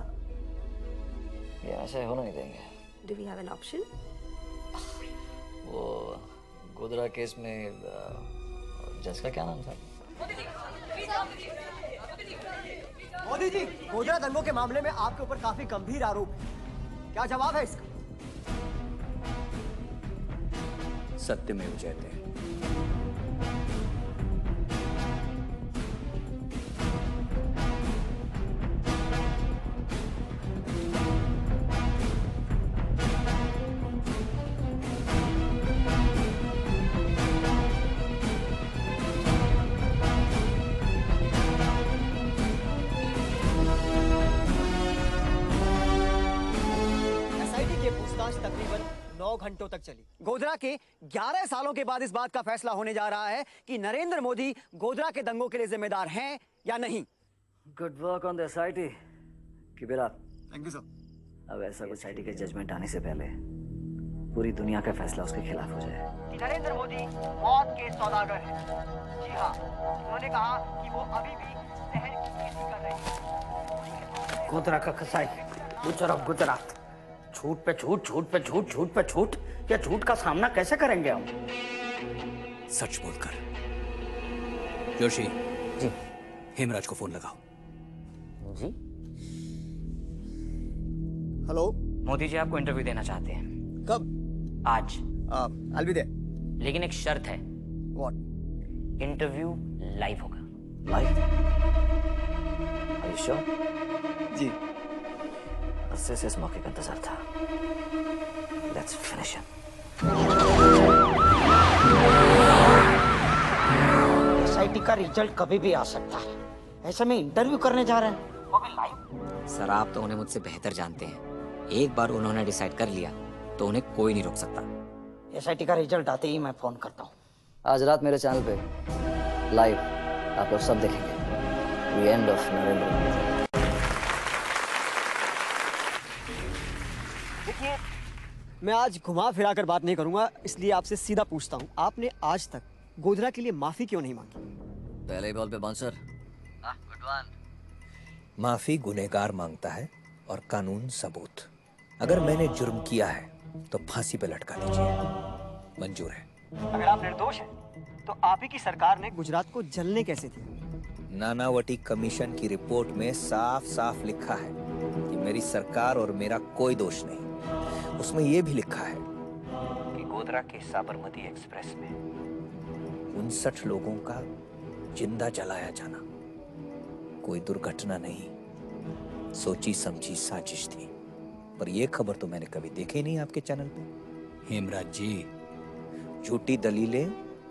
ये ऐसे होने नहीं देंगे। Do we have an option? वो गोधरा केस में जज का क्या नाम था? मोदी जी, गोधरा दंगों के मामले में आपके ऊपर काफी गंभीर आरोप है, क्या जवाब है इसका? सत्यमेव जयते। तकरीबन 9 घंटों तक चली। गोधरा के 11 सालों के बाद इस बात का फैसला होने जा रहा है कि नरेंद्र मोदी गोधरा के दंगों के लिए जिम्मेदार हैं या नहीं। Good work on the SIT. Keep it up. Thank you sir. अब ऐसा कुछ एसआईटी के जजमेंट आने से पहले पूरी दुनिया का फैसला उसके खिलाफ हो जाए। कि नरेंद्र मोदी मौत के सौदागर हैं। जी हाँ, उन्होंने कहा कि वो अभी भी जहर की खेती कर रहे हैं। गोधरा का कसाई गुजरात, झूठ पे झूठ, झूठ पे झूठ, झूठ पे झूठ। या झूठ का सामना कैसे करेंगे हम? सच बोलकर। जोशी जी, हेमराज को फोन लगाओ। जी। हेलो, मोदी जी आपको इंटरव्यू देना चाहते हैं। कब? आज। I'll be there. लेकिन एक शर्त है। What? इंटरव्यू लाइव होगा। लाइव? Are you sure? जी। अरसे से इस मौके का इंतजार था। Let's finish him. एसआईटी का रिजल्ट कभी भी आ सकता है, ऐसे में इंटरव्यू करने जा रहे हैं, वो भी लाइव। सर, आप तो उन्हें मुझसे बेहतर जानते हैं। एक बार उन्होंने डिसाइड कर लिया तो उन्हें कोई नहीं रोक सकता। एसआईटी का रिजल्ट आते ही मैं फोन करता हूँ। आज रात मेरे चैनल पे लाइव आप लोग सब देखेंगे The End of Narendra Modi. देखिए, मैं आज घुमा फिरा कर बात नहीं करूंगा, इसलिए आपसे सीधा पूछता हूं, आपने आज तक गोधरा के लिए माफी क्यों नहीं मांगी? पहले ही बॉल पे बाउंसर। माफी गुनहगार मांगता है और कानून सबूत। अगर मैंने जुर्म किया है तो फांसी पे लटका दीजिए, मंजूर है। अगर आप निर्दोष हैं, तो आप ही की सरकार ने गुजरात को जलने कैसे दिया? नानावटी कमीशन की रिपोर्ट में साफ साफ लिखा है कि मेरी सरकार और मेरा कोई दोष नहीं। उसमें यह भी लिखा है कि गोधरा के साबरमती एक्सप्रेस में 59 लोगों का जिंदा जलाया जाना कोई दुर्घटना नहीं, सोची समझी साजिश थी। पर यह खबर तो मैंने कभी देखी नहीं आपके चैनल पे। हेमराज जी, झूठी दलीलें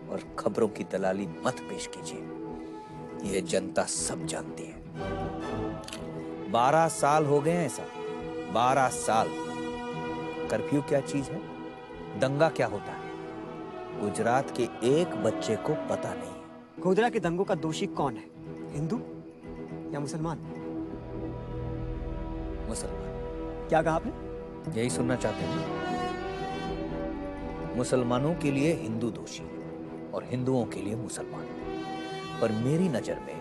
और खबरों की दलाली मत पेश कीजिए, यह जनता सब जानती है। 12 साल हो गए हैं ऐसा, 12 साल। कर्फ्यू क्या चीज है, दंगा क्या होता है, गुजरात के एक बच्चे को पता नहीं। गोधरा के दंगों का दोषी कौन है, हिंदू या मुसलमान? मुसलमान। क्या कहा आपने? यही सुनना चाहते हैं? मुसलमानों के लिए हिंदू दोषी और हिंदुओं के लिए मुसलमान। पर मेरी नजर में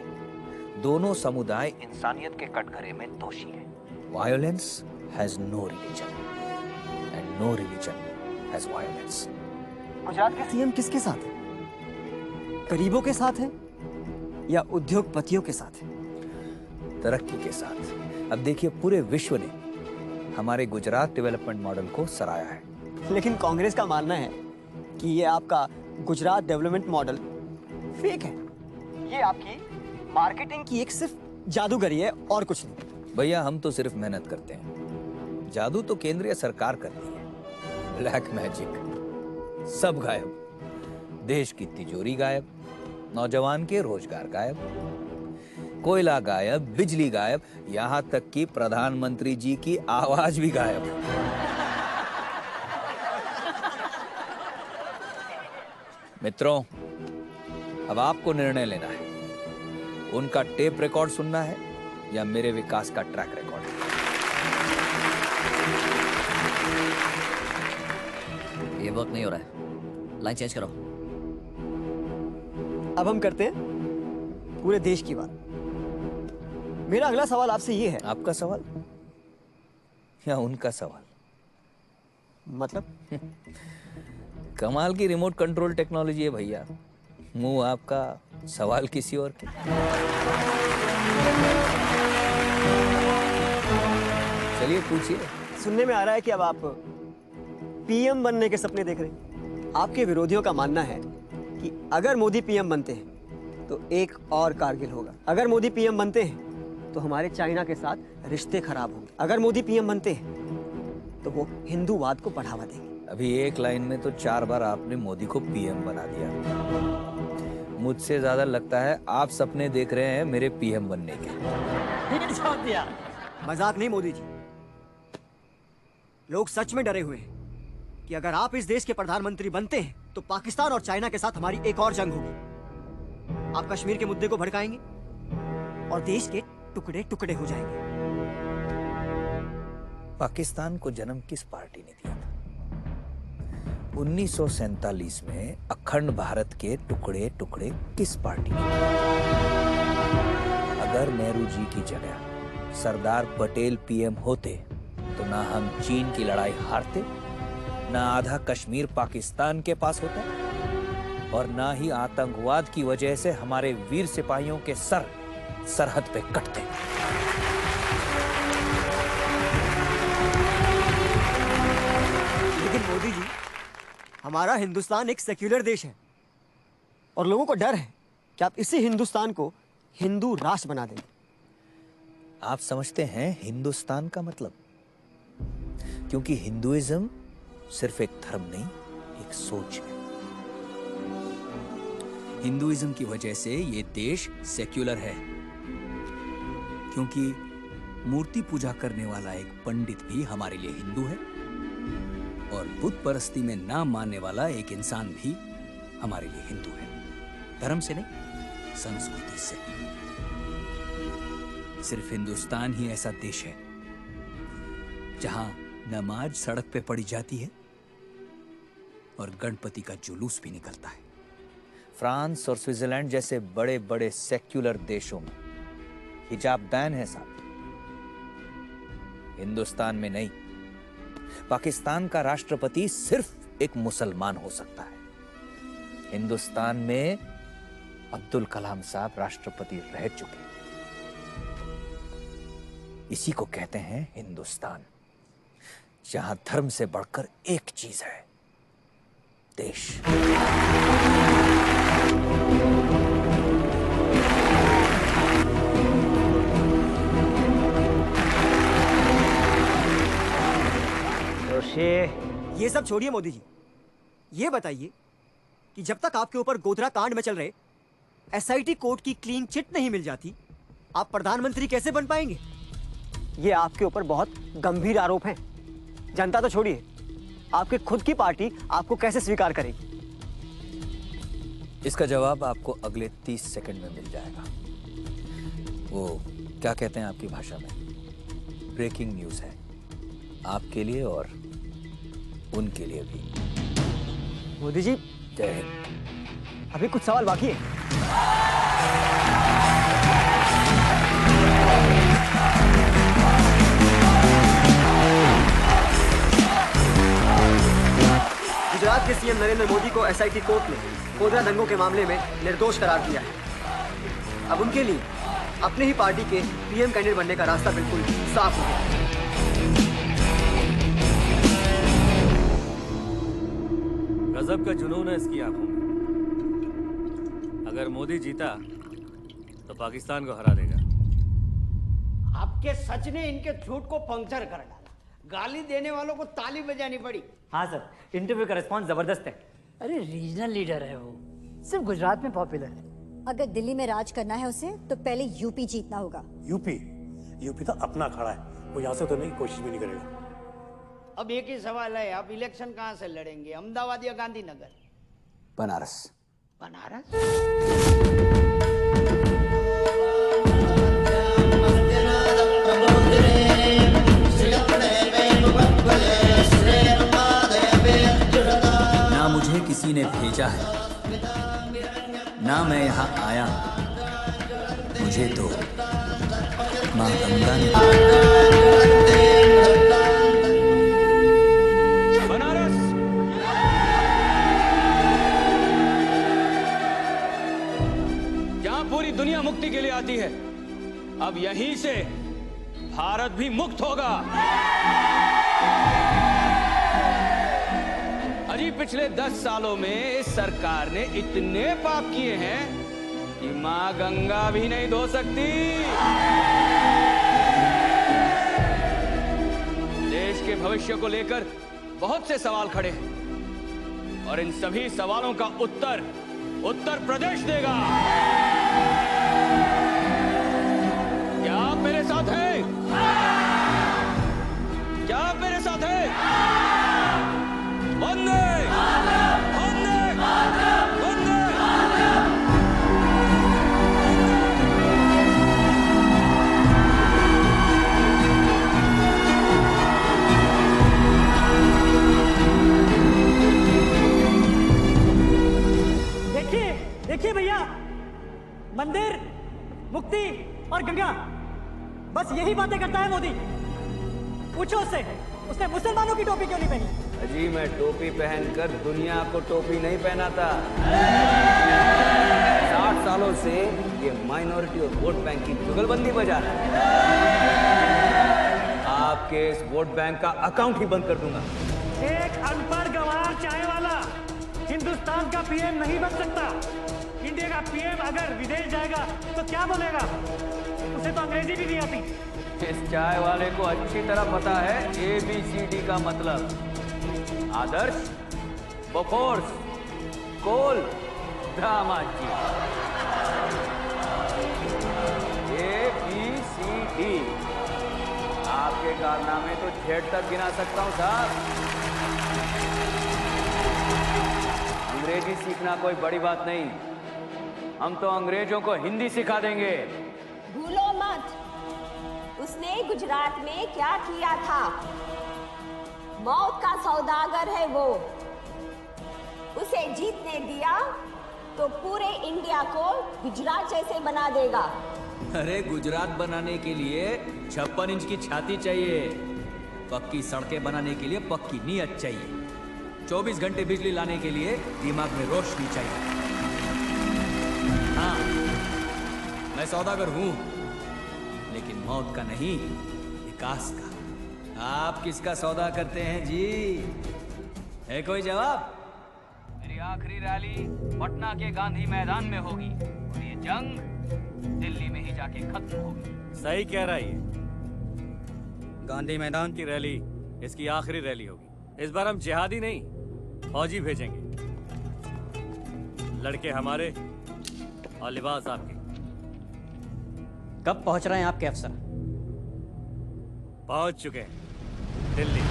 दोनों समुदाय इंसानियत के कटघरे में दोषी हैं। Violence has no religion and no religion has violence. Gujarat के सीएम किसके साथ है? गरीबों के साथ है या उद्योगपतियों के साथ है? तरक्की के साथ। अब देखिए, पूरे विश्व ने हमारे गुजरात डेवलपमेंट मॉडल को सराहा है। लेकिन कांग्रेस का मानना है कि ये आपका गुजरात डेवलपमेंट मॉडल फेक है। ये आपकी मार्केटिंग की एक सिर्फ जादूगरी है और कुछ नहीं। भैया हम तो सिर्फ मेहनत करते हैं, जादू तो केंद्रीय सरकार करती है। ब्लैक मैजिक सब गायब, देश की तिजोरी गायब, नौजवान के रोजगार गायब, कोयला गायब, बिजली गायब, यहां तक कि प्रधानमंत्री जी की आवाज भी गायब। मित्रों, अब आपको निर्णय लेना है, उनका टेप रिकॉर्ड सुनना है या मेरे विकास का ट्रैक रिकॉर्ड। ये वर्क नहीं हो रहा है, लाइन चेंज करो। अब हम करते हैं पूरे देश की बात। मेरा अगला सवाल आपसे ये है। आपका सवाल या उनका सवाल? मतलब कमाल की रिमोट कंट्रोल टेक्नोलॉजी है भैया, मुंह आपका, सवाल किसी और के। चलिए पूछिए। सुनने में आ रहा है कि अब आप पीएम बनने के सपने देख रहे हैं। आपके विरोधियों का मानना है कि अगर मोदी पीएम बनते हैं तो एक और कारगिल होगा। अगर मोदी पीएम बनते हैं तो हमारे चाइना के साथ रिश्ते खराब होंगे। अगर मोदी पीएम बनते हैं तो वो हिंदूवाद को बढ़ावा देंगे। अभी एक लाइन में तो 4 बार आपने मोदी को पीएम बना दिया। मुझसे ज्यादा लगता है आप सपने देख रहे हैं मेरे पीएम बनने के। मजाक नहीं मोदी जी, लोग सच में डरे हुए हैं कि अगर आप इस देश के प्रधानमंत्री बनते हैं तो पाकिस्तान और चाइना के साथ हमारी एक और जंग होगी। आप कश्मीर के मुद्दे को भड़काएंगे और देश के टुकड़े टुकड़े हो जाएंगे। पाकिस्तान को जन्म किस पार्टी ने दिया था? 1947 में अखंड भारत के टुकड़े टुकड़े किस पार्टी ने किया? अगर नेहरू जी की जगह सरदार पटेल पीएम होते तो ना हम चीन की लड़ाई हारते, ना आधा कश्मीर पाकिस्तान के पास होता, और ना ही आतंकवाद की वजह से हमारे वीर सिपाहियों के सर सरहद पे कटते। लेकिन मोदी जी, हमारा हिंदुस्तान एक सेक्युलर देश है और लोगों को डर है कि आप इसी हिंदुस्तान को हिंदू राष्ट्र बना देंगे। आप समझते हैं हिंदुस्तान का मतलब? क्योंकि हिंदुइज्म सिर्फ एक धर्म नहीं, एक सोच है। हिंदुइज्म की वजह से ये देश सेक्युलर है, क्योंकि मूर्ति पूजा करने वाला एक पंडित भी हमारे लिए हिंदू है और बुत परस्ती में ना मानने वाला एक इंसान भी हमारे लिए हिंदू है। धर्म से नहीं, संस्कृति से। सिर्फ हिंदुस्तान ही ऐसा देश है जहां नमाज सड़क पे पड़ी जाती है और गणपति का जुलूस भी निकलता है। फ्रांस और स्विट्जरलैंड जैसे बड़े बड़े सेक्युलर देशों में हिजाब बैन है साहब, हिंदुस्तान में नहीं। पाकिस्तान का राष्ट्रपति सिर्फ एक मुसलमान हो सकता है। हिंदुस्तान में अब्दुल कलाम साहब राष्ट्रपति रह चुके। इसी को कहते हैं हिंदुस्तान, जहां धर्म से बढ़कर एक चीज है, देश। ये सब छोड़िए मोदी जी, ये बताइए कि जब तक आपके ऊपर गोधरा कांड में चल रहे एसआईटी कोर्ट की क्लीन चिट नहीं मिल जाती, आप प्रधानमंत्री कैसे बन पाएंगे? ये आपके ऊपर बहुत गंभीर आरोप हैं। जनता तो छोड़िए, आपकी खुद की पार्टी आपको कैसे स्वीकार करेगी? इसका जवाब आपको अगले 30 सेकंड में मिल जाएगा। वो क्या कहते हैं आपकी भाषा में, ब्रेकिंग न्यूज़ है, आपके लिए और उनके लिए भी। मोदी जी, जय हिंद। अभी कुछ सवाल बाकी है। गुजरात के सीएम नरेंद्र मोदी को एसआईटी कोर्ट ने गोधरा दंगों के मामले में निर्दोष करार दिया है। अब उनके लिए अपने ही पार्टी के पीएम कैंडिडेट बनने का रास्ता बिल्कुल साफ हो गया। गजब का जुनून है इसकी आंखों में। मोदी जीता तो पाकिस्तान को हरा देगा। आपके सच ने इनके झूठ को पंक्चर कर डाला। गाली देने वालों को ताली बजानी पड़ी। हाँ सर, इंटरव्यू का रिस्पॉन्स जबरदस्त है। अरे रीजनल लीडर है वो, सिर्फ गुजरात में पॉपुलर है। अगर दिल्ली में राज करना है उसे तो पहले यूपी जीतना होगा। यूपी तो अपना खड़ा है, वो यहाँ से तो नहीं कोशिश भी नहीं करेगा। अब एक ही सवाल है, आप इलेक्शन कहाँ से लड़ेंगे, अहमदाबाद या गांधीनगर? बनारस। बनारस? ना मुझे किसी ने भेजा है, ना मैं यहाँ आया हूँ, मुझे तो माँ गंगा ने। बनारस जहाँ पूरी दुनिया मुक्ति के लिए आती है, अब यहीं से भारत भी मुक्त होगा। अजी पिछले 10 सालों में इस सरकार ने इतने पाप किए हैं कि मां गंगा भी नहीं धो सकती। देश के भविष्य को लेकर बहुत से सवाल खड़े हैं और इन सभी सवालों का उत्तर उत्तर प्रदेश देगा। क्या आप मेरे साथ हैं? क्या आप मेरे साथ हैं? वंदे वंदे वंदे। देखिए देखिए भैया, मंदिर, मुक्ति और गंगा, बस यही बातें करता है मोदी। पूछो उससे, उसने मुसलमानों की टोपी क्यों नहीं पहनी? अजी मैं टोपी पहनकर दुनिया को टोपी नहीं पहनाता। 60 सालों से ये माइनॉरिटी और वोट बैंक की जुगलबंदी बजा रहा है। आपके इस वोट बैंक का अकाउंट ही बंद कर दूंगा। एक अनपढ़ गंवार चाय वाला हिंदुस्तान का पीएम नहीं बन सकता। इंडिया का पीएम अगर विदेश जाएगा तो क्या बोलेगा? उसे तो अंग्रेजी भी नहीं आती। इस चाय वाले को अच्छी तरह पता है ABCD का मतलब। आदर्श, बफोर्स, कोल, दामाजी। ABCD। आपके कारनामे तो Z तक गिना सकता हूँ साहब। अंग्रेजी सीखना कोई बड़ी बात नहीं, हम तो अंग्रेजों को हिंदी सिखा देंगे। भूलो मत उसने गुजरात में क्या किया था। मौत का सौदागर है वो। उसे जीतने दिया तो पूरे इंडिया को गुजरात जैसे बना देगा। अरे गुजरात बनाने के लिए 56 इंच की छाती चाहिए, पक्की सड़कें बनाने के लिए पक्की नीयत चाहिए, 24 घंटे बिजली लाने के लिए दिमाग में रोशनी चाहिए। हाँ, मैं सौदागर हूं, लेकिन मौत का नहीं, विकास का। आप किसका सौदा करते हैं जी? है कोई जवाब? मेरी आखिरी रैली पटना के गांधी मैदान में होगी और ये जंग दिल्ली में ही जाके खत्म होगी। सही कह रहा है ये। गांधी मैदान की रैली इसकी आखिरी रैली होगी। इस बार हम जिहादी नहीं, फौजी भेजेंगे। लड़के हमारे और लिबास आपके। कब पहुंच रहे हैं आपके अफसर? पहुंच चुके हैं दिल्ली।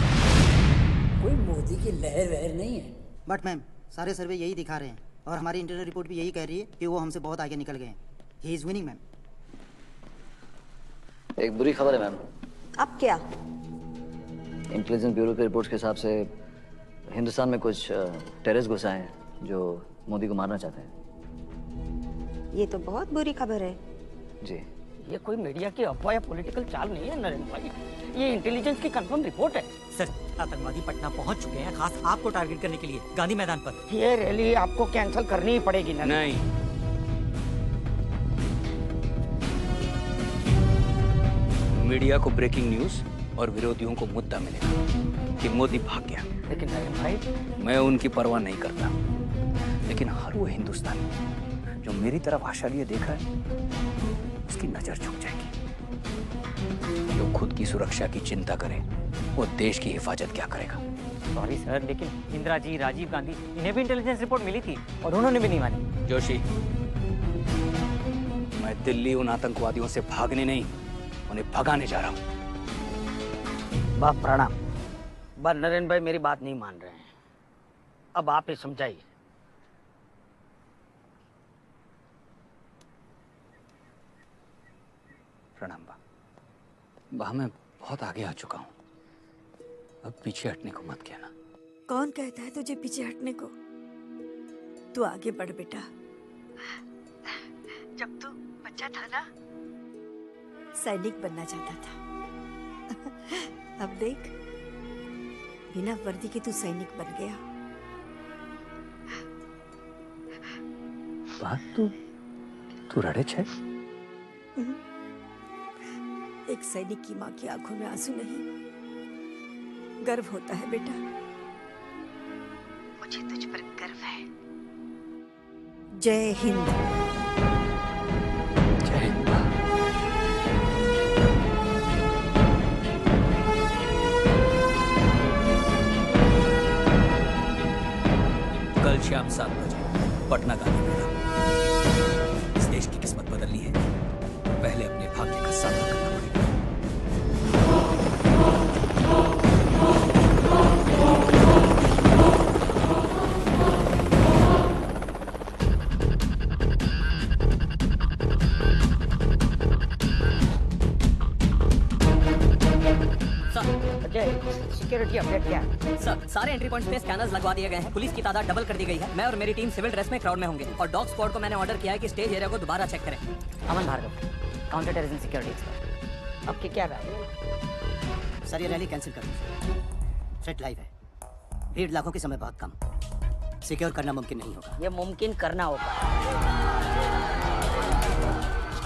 कोई मोदी की लहर वहर नहीं है। बट मैम, सारे सर्वे यही दिखा रहे हैं और हमारी इंटरनल रिपोर्ट भी यही कह रही है कि वो हमसे बहुत आगे निकल गए हैं। He is winning ma'am. एक बुरी खबर है मैम। अब क्या? इंटेलिजेंस ब्यूरो के रिपोर्ट्स के हिसाब से हिंदुस्तान में कुछ टेररिस्ट घुस आए हैं जो मोदी को मारना चाहते हैं। ये तो बहुत बुरी खबर है। जी। ये कोई मीडिया की अफवाह या पॉलिटिकल चाल नहीं है नरेंद्र भाई, ये इंटेलिजेंस की कंफर्म रिपोर्ट है। सर, आतंकवादी पटना पहुंच चुके हैं, खास आपको टारगेट करने के लिए गांधी मैदान पर। ये रैली आपको कैंसिल करनी ही पड़ेगी ना? नहीं, मीडिया को ब्रेकिंग न्यूज और विरोधियों को मुद्दा मिलेगा कि मोदी भाग गया। लेकिन नरेंद्र भाई, मैं उनकी परवाह नहीं करता, लेकिन हर वो हिंदुस्तानी जो मेरी तरफ आशा लिए देख रहा है उसकी नजर झुक जाएगी। जो खुद की सुरक्षा की चिंता करे वो देश की हिफाजत क्या करेगा? सॉरी सर, लेकिन इंदिरा जी, राजीव गांधी, इन्हें भी इंटेलिजेंस रिपोर्ट मिली थी और उन्होंने भी नहीं मानी। जोशी, मैं दिल्ली उन आतंकवादियों से भागने नहीं, उन्हें भगाने जा रहा हूं। बाप प्रणाम। बस नरेंद्र भाई मेरी बात नहीं मान रहे हैं, अब आप ही समझाइए। प्रणाम बा। बा, मैं बहुत आगे आ चुका हूं, अब पीछे हटने को मत कहना। कौन कहता है तुझे पीछे हटने को? तू आगे बढ़ बेटा। जब तू बच्चा था ना, सैनिक बनना चाहता था। अब देख, बिना वर्दी के तू सैनिक बन गया। बात तू रड़े छे? एक सैनिक की माँ की आंखों में आंसू नहीं, गर्व होता है बेटा। मुझे तुझ पर गर्व है। जय हिंद। जय हिंद। कल शाम 7 बजे पटना गांधी मेला। इस देश की किस्मत बदलनी है, पहले अपने भाग्य का सामना करना पड़ेगा। सिक्योरिटी अपडेट क्या है? सर, सारे एंट्री पॉइंट्स पे स्कैनर्स लगवा दिए गए हैं। पुलिस की तादाद डबल कर दी गई है। मैं और मेरी टीम सिविल ड्रेस में क्राउड में होंगे और डॉग स्क्वाड को मैंने ऑर्डर किया है कि स्टेज एरिया को दोबारा चेक करें। Aman Bhargava, counter terrorism security expert. आपकी क्या राय है? सर, ये रैली कैंसिल कर दो। थ्रेट लाइव है, भीड़ लाखों के समय बहुत कम, सिक्योर करना मुमकिन नहीं होगा। ये मुमकिन करना होगा।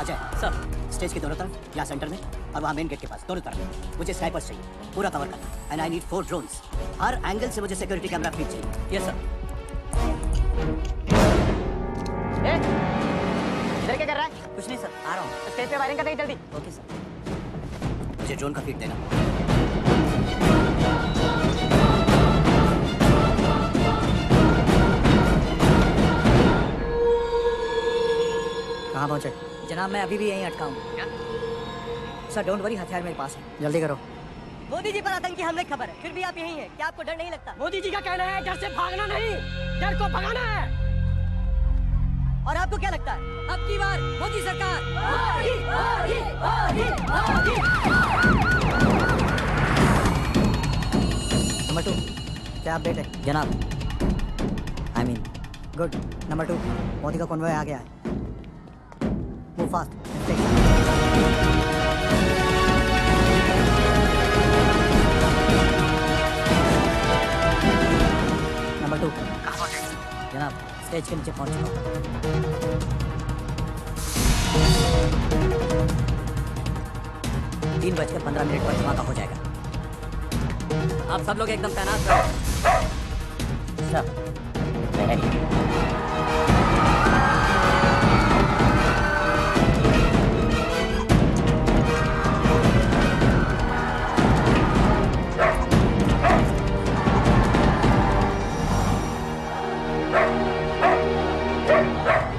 अजय सर, स्टेज के दोनों तरफ, यहाँ सेंटर में और वहाँ मेन गेट के पास, दोनों तरफ मुझे स्नाइपर्स चाहिए, पूरा कवर करना। And I need 4 drones. Her angle से मुझे सिक्योरिटी कैमरा फीड चाहिए। Yes sir. इधर क्या कर रहा है? कुछ नहीं सर, आ रहा हूँ। स्टेज पे वायरिंग कर दे जल्दी। Okay sir. मुझे ड्रोन का फीड देना। कहाँ पहुँचे? जनाब, मैं अभी भी यहीं अटका हूँ। सर डोंट वरी, हथियार मेरे पास है। जल्दी करो। मोदी जी पर आतंकी हमले की खबर है, फिर भी आप यहीं हैं। क्या आपको डर नहीं लगता? मोदी जी का कहना है डर से भागना नहीं, डर को भगाना है। और आपको क्या लगता है, अब की बार मोदी सरकार? नंबर 2, क्या अपडेट है? जनाब, I mean good. Number 2, Modi का कॉन्वॉय आ गया है। Move fast. नंबर 2, जनाब स्टेज के नीचे पहुंच चुका हूं। 3:15 पर धमाका हो जाएगा। आप सब लोग एकदम तैनात रहो। Sir, ready.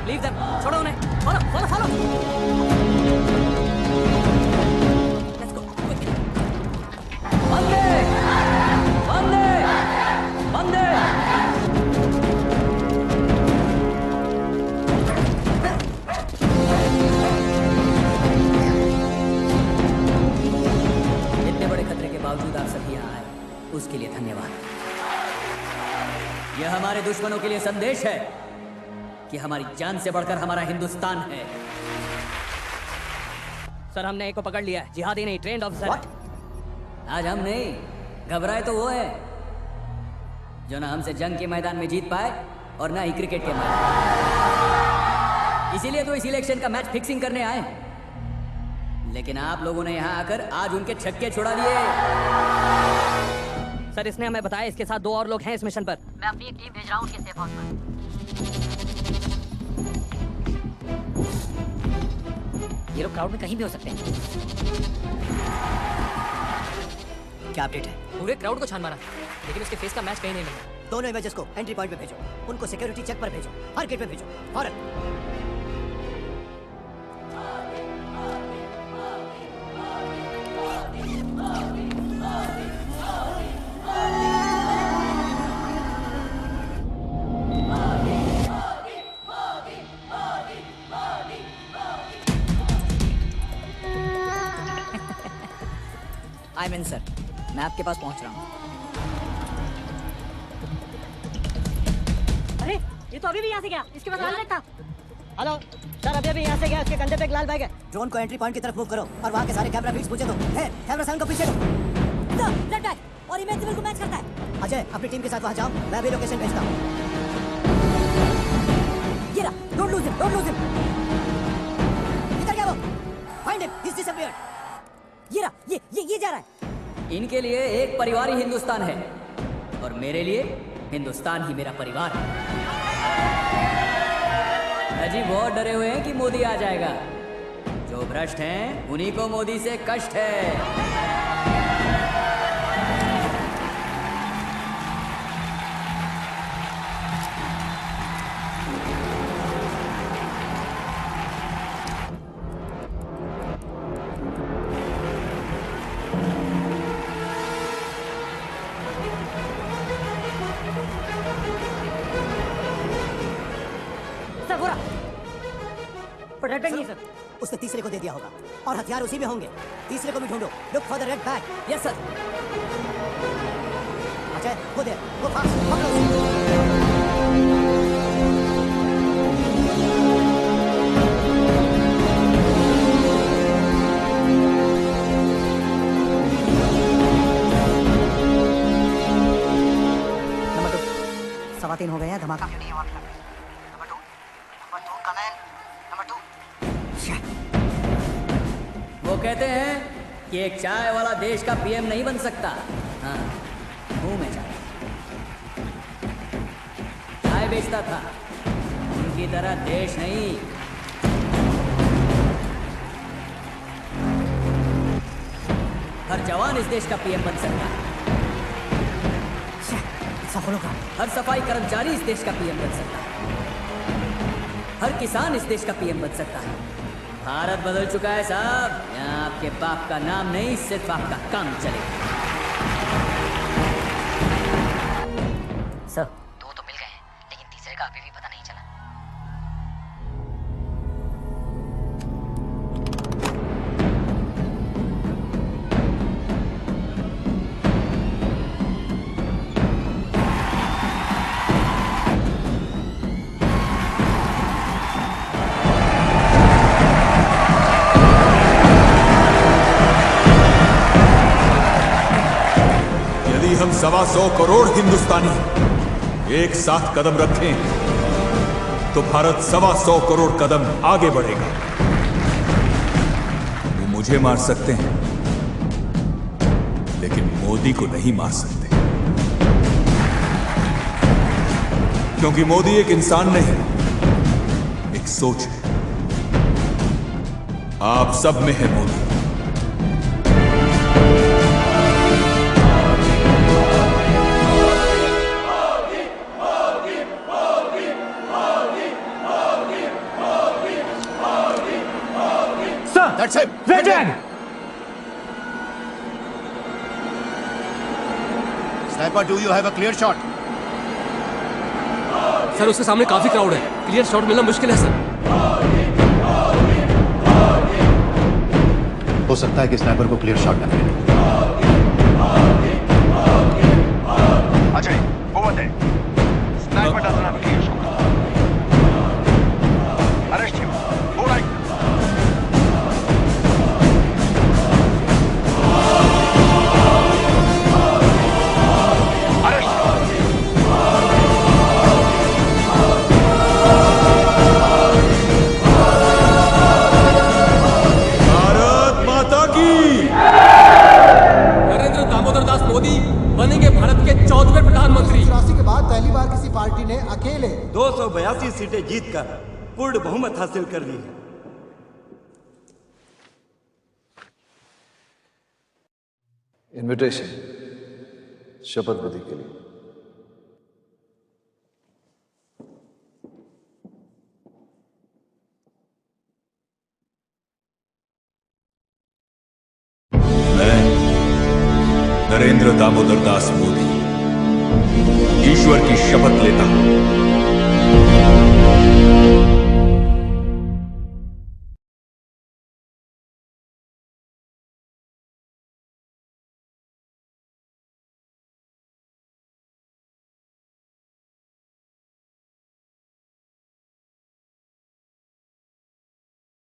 लीव देम, छोड़ो उन्हें। Follow follow follow. Let's go quick. वंदे वंदे वंदे। इतने बड़े खतरे के बावजूद आप सभी यहाँ आए, उसके लिए धन्यवाद। यह हमारे दुश्मनों के लिए संदेश है कि हमारी जान से बढ़कर हमारा हिंदुस्तान है। सर, हमने एक को पकड़ लिया है, जिहादी नहीं, ट्रेंड ऑफिसर। आज हम नहीं, घबराए तो वो है जो ना हमसे जंग के मैदान में जीत पाए और ना ही क्रिकेट के मैदान। इसीलिए तो इस इलेक्शन का मैच फिक्सिंग करने आए। लेकिन आप लोगों ने यहाँ आकर आज उनके छक्के छुड़ा लिए। सर, इसने हमें बताया इसके साथ 2 और लोग हैं इस मिशन पर। मैं अपनी एक टीम भेज रहा हूँ उनके सेफ हाउस पर। ये लोग क्राउड में कहीं भी हो सकते हैं। क्या अपडेट है? पूरे क्राउड को छान मारा, लेकिन उसके फेस का मैच कहीं नहीं मिला। दोनों इमेजेस को एंट्री पॉइंट पे भेजो, उनको सिक्योरिटी चेक पर भेजो, हर गेट पे भेजो, फौरन। आई मीन सर, मैं आपके पास पहुंच रहा हूँ। अरे ये तो अभी भी यहाँ से गया, इसके पास लाल बैग था। हेलो सर, अभी अभी यहाँ से गया, उसके कंधे पे एक लाल बैग है। ड्रोन को एंट्री पॉइंट की तरफ मूव करो और वहाँ के सारे कैमरा फीड्स मुझे दो। कैमरा साउंड को पीछे दो। रेड बैग और इमेज सिविल को मैच करता है। अजय अपनी टीम के साथ वहाँ जाओ, मैं अभी लोकेशन भेजता हूँ। ये रहा, don't lose him, don't lose him. इधर क्या वो? Find him, he is disappeared. ये रहा, ये जा रहा है। इनके लिए एक परिवार ही हिंदुस्तान है और मेरे लिए हिंदुस्तान ही मेरा परिवार है। अजी बहुत डरे हुए हैं कि मोदी आ जाएगा। जो भ्रष्ट हैं उन्हीं को मोदी से कष्ट है। रेड बैग नहीं सर, उसने तीसरे को दे दिया होगा और हथियार उसी में होंगे। तीसरे को भी ढूंढो, look for the red bag. Yes sir. Ajay go there, go fast, पकड़ो उसे। नंबर 2 3:15 हो गए हैं, धमाका क्यों नहीं हुआ? Number 2 comment. वो कहते हैं कि एक चाय वाला देश का पीएम नहीं बन सकता। हाँ, हूँ मैं चाय बेचता था, उनकी तरह देश नहीं। हर जवान इस देश का पीएम बन सकता है। हर सफाई कर्मचारी इस देश का पीएम बन सकता है। हर किसान इस देश का पीएम बन सकता है। भारत बदल चुका है साहब। यहाँ आपके बाप का नाम नहीं, सिर्फ आपका काम चलेगा। सर, 2 तो मिल गए हैं, लेकिन तीसरे का अभी भी पता नहीं चला। हम 125 करोड़ हिंदुस्तानी एक साथ कदम रखें तो भारत 125 करोड़ कदम आगे बढ़ेगा। वो मुझे मार सकते हैं, लेकिन मोदी को नहीं मार सकते, क्योंकि मोदी एक इंसान नहीं, एक सोच है। आप सब में है Modi. That's it. Red Flag. Sniper, do you have a clear shot? Sir उसके सामने काफी क्राउड है, क्लियर शॉट मिलना मुश्किल है सर। हो सकता है कि स्नाइपर को क्लियर शॉट न मिले। Ajay, over there. Sniper doesn't have a clear shot. Arrest him. Go right. बनेंगे भारत के 14वें प्रधानमंत्री। 1984 के बाद पहली बार किसी पार्टी ने अकेले 282 सीटें जीतकर पूर्ण बहुमत हासिल कर ली है। इनविटेशन शपथ विधि के लिए। मैं नरेंद्र दामोदर दास मोदी ईश्वर की शपथ लेता हूं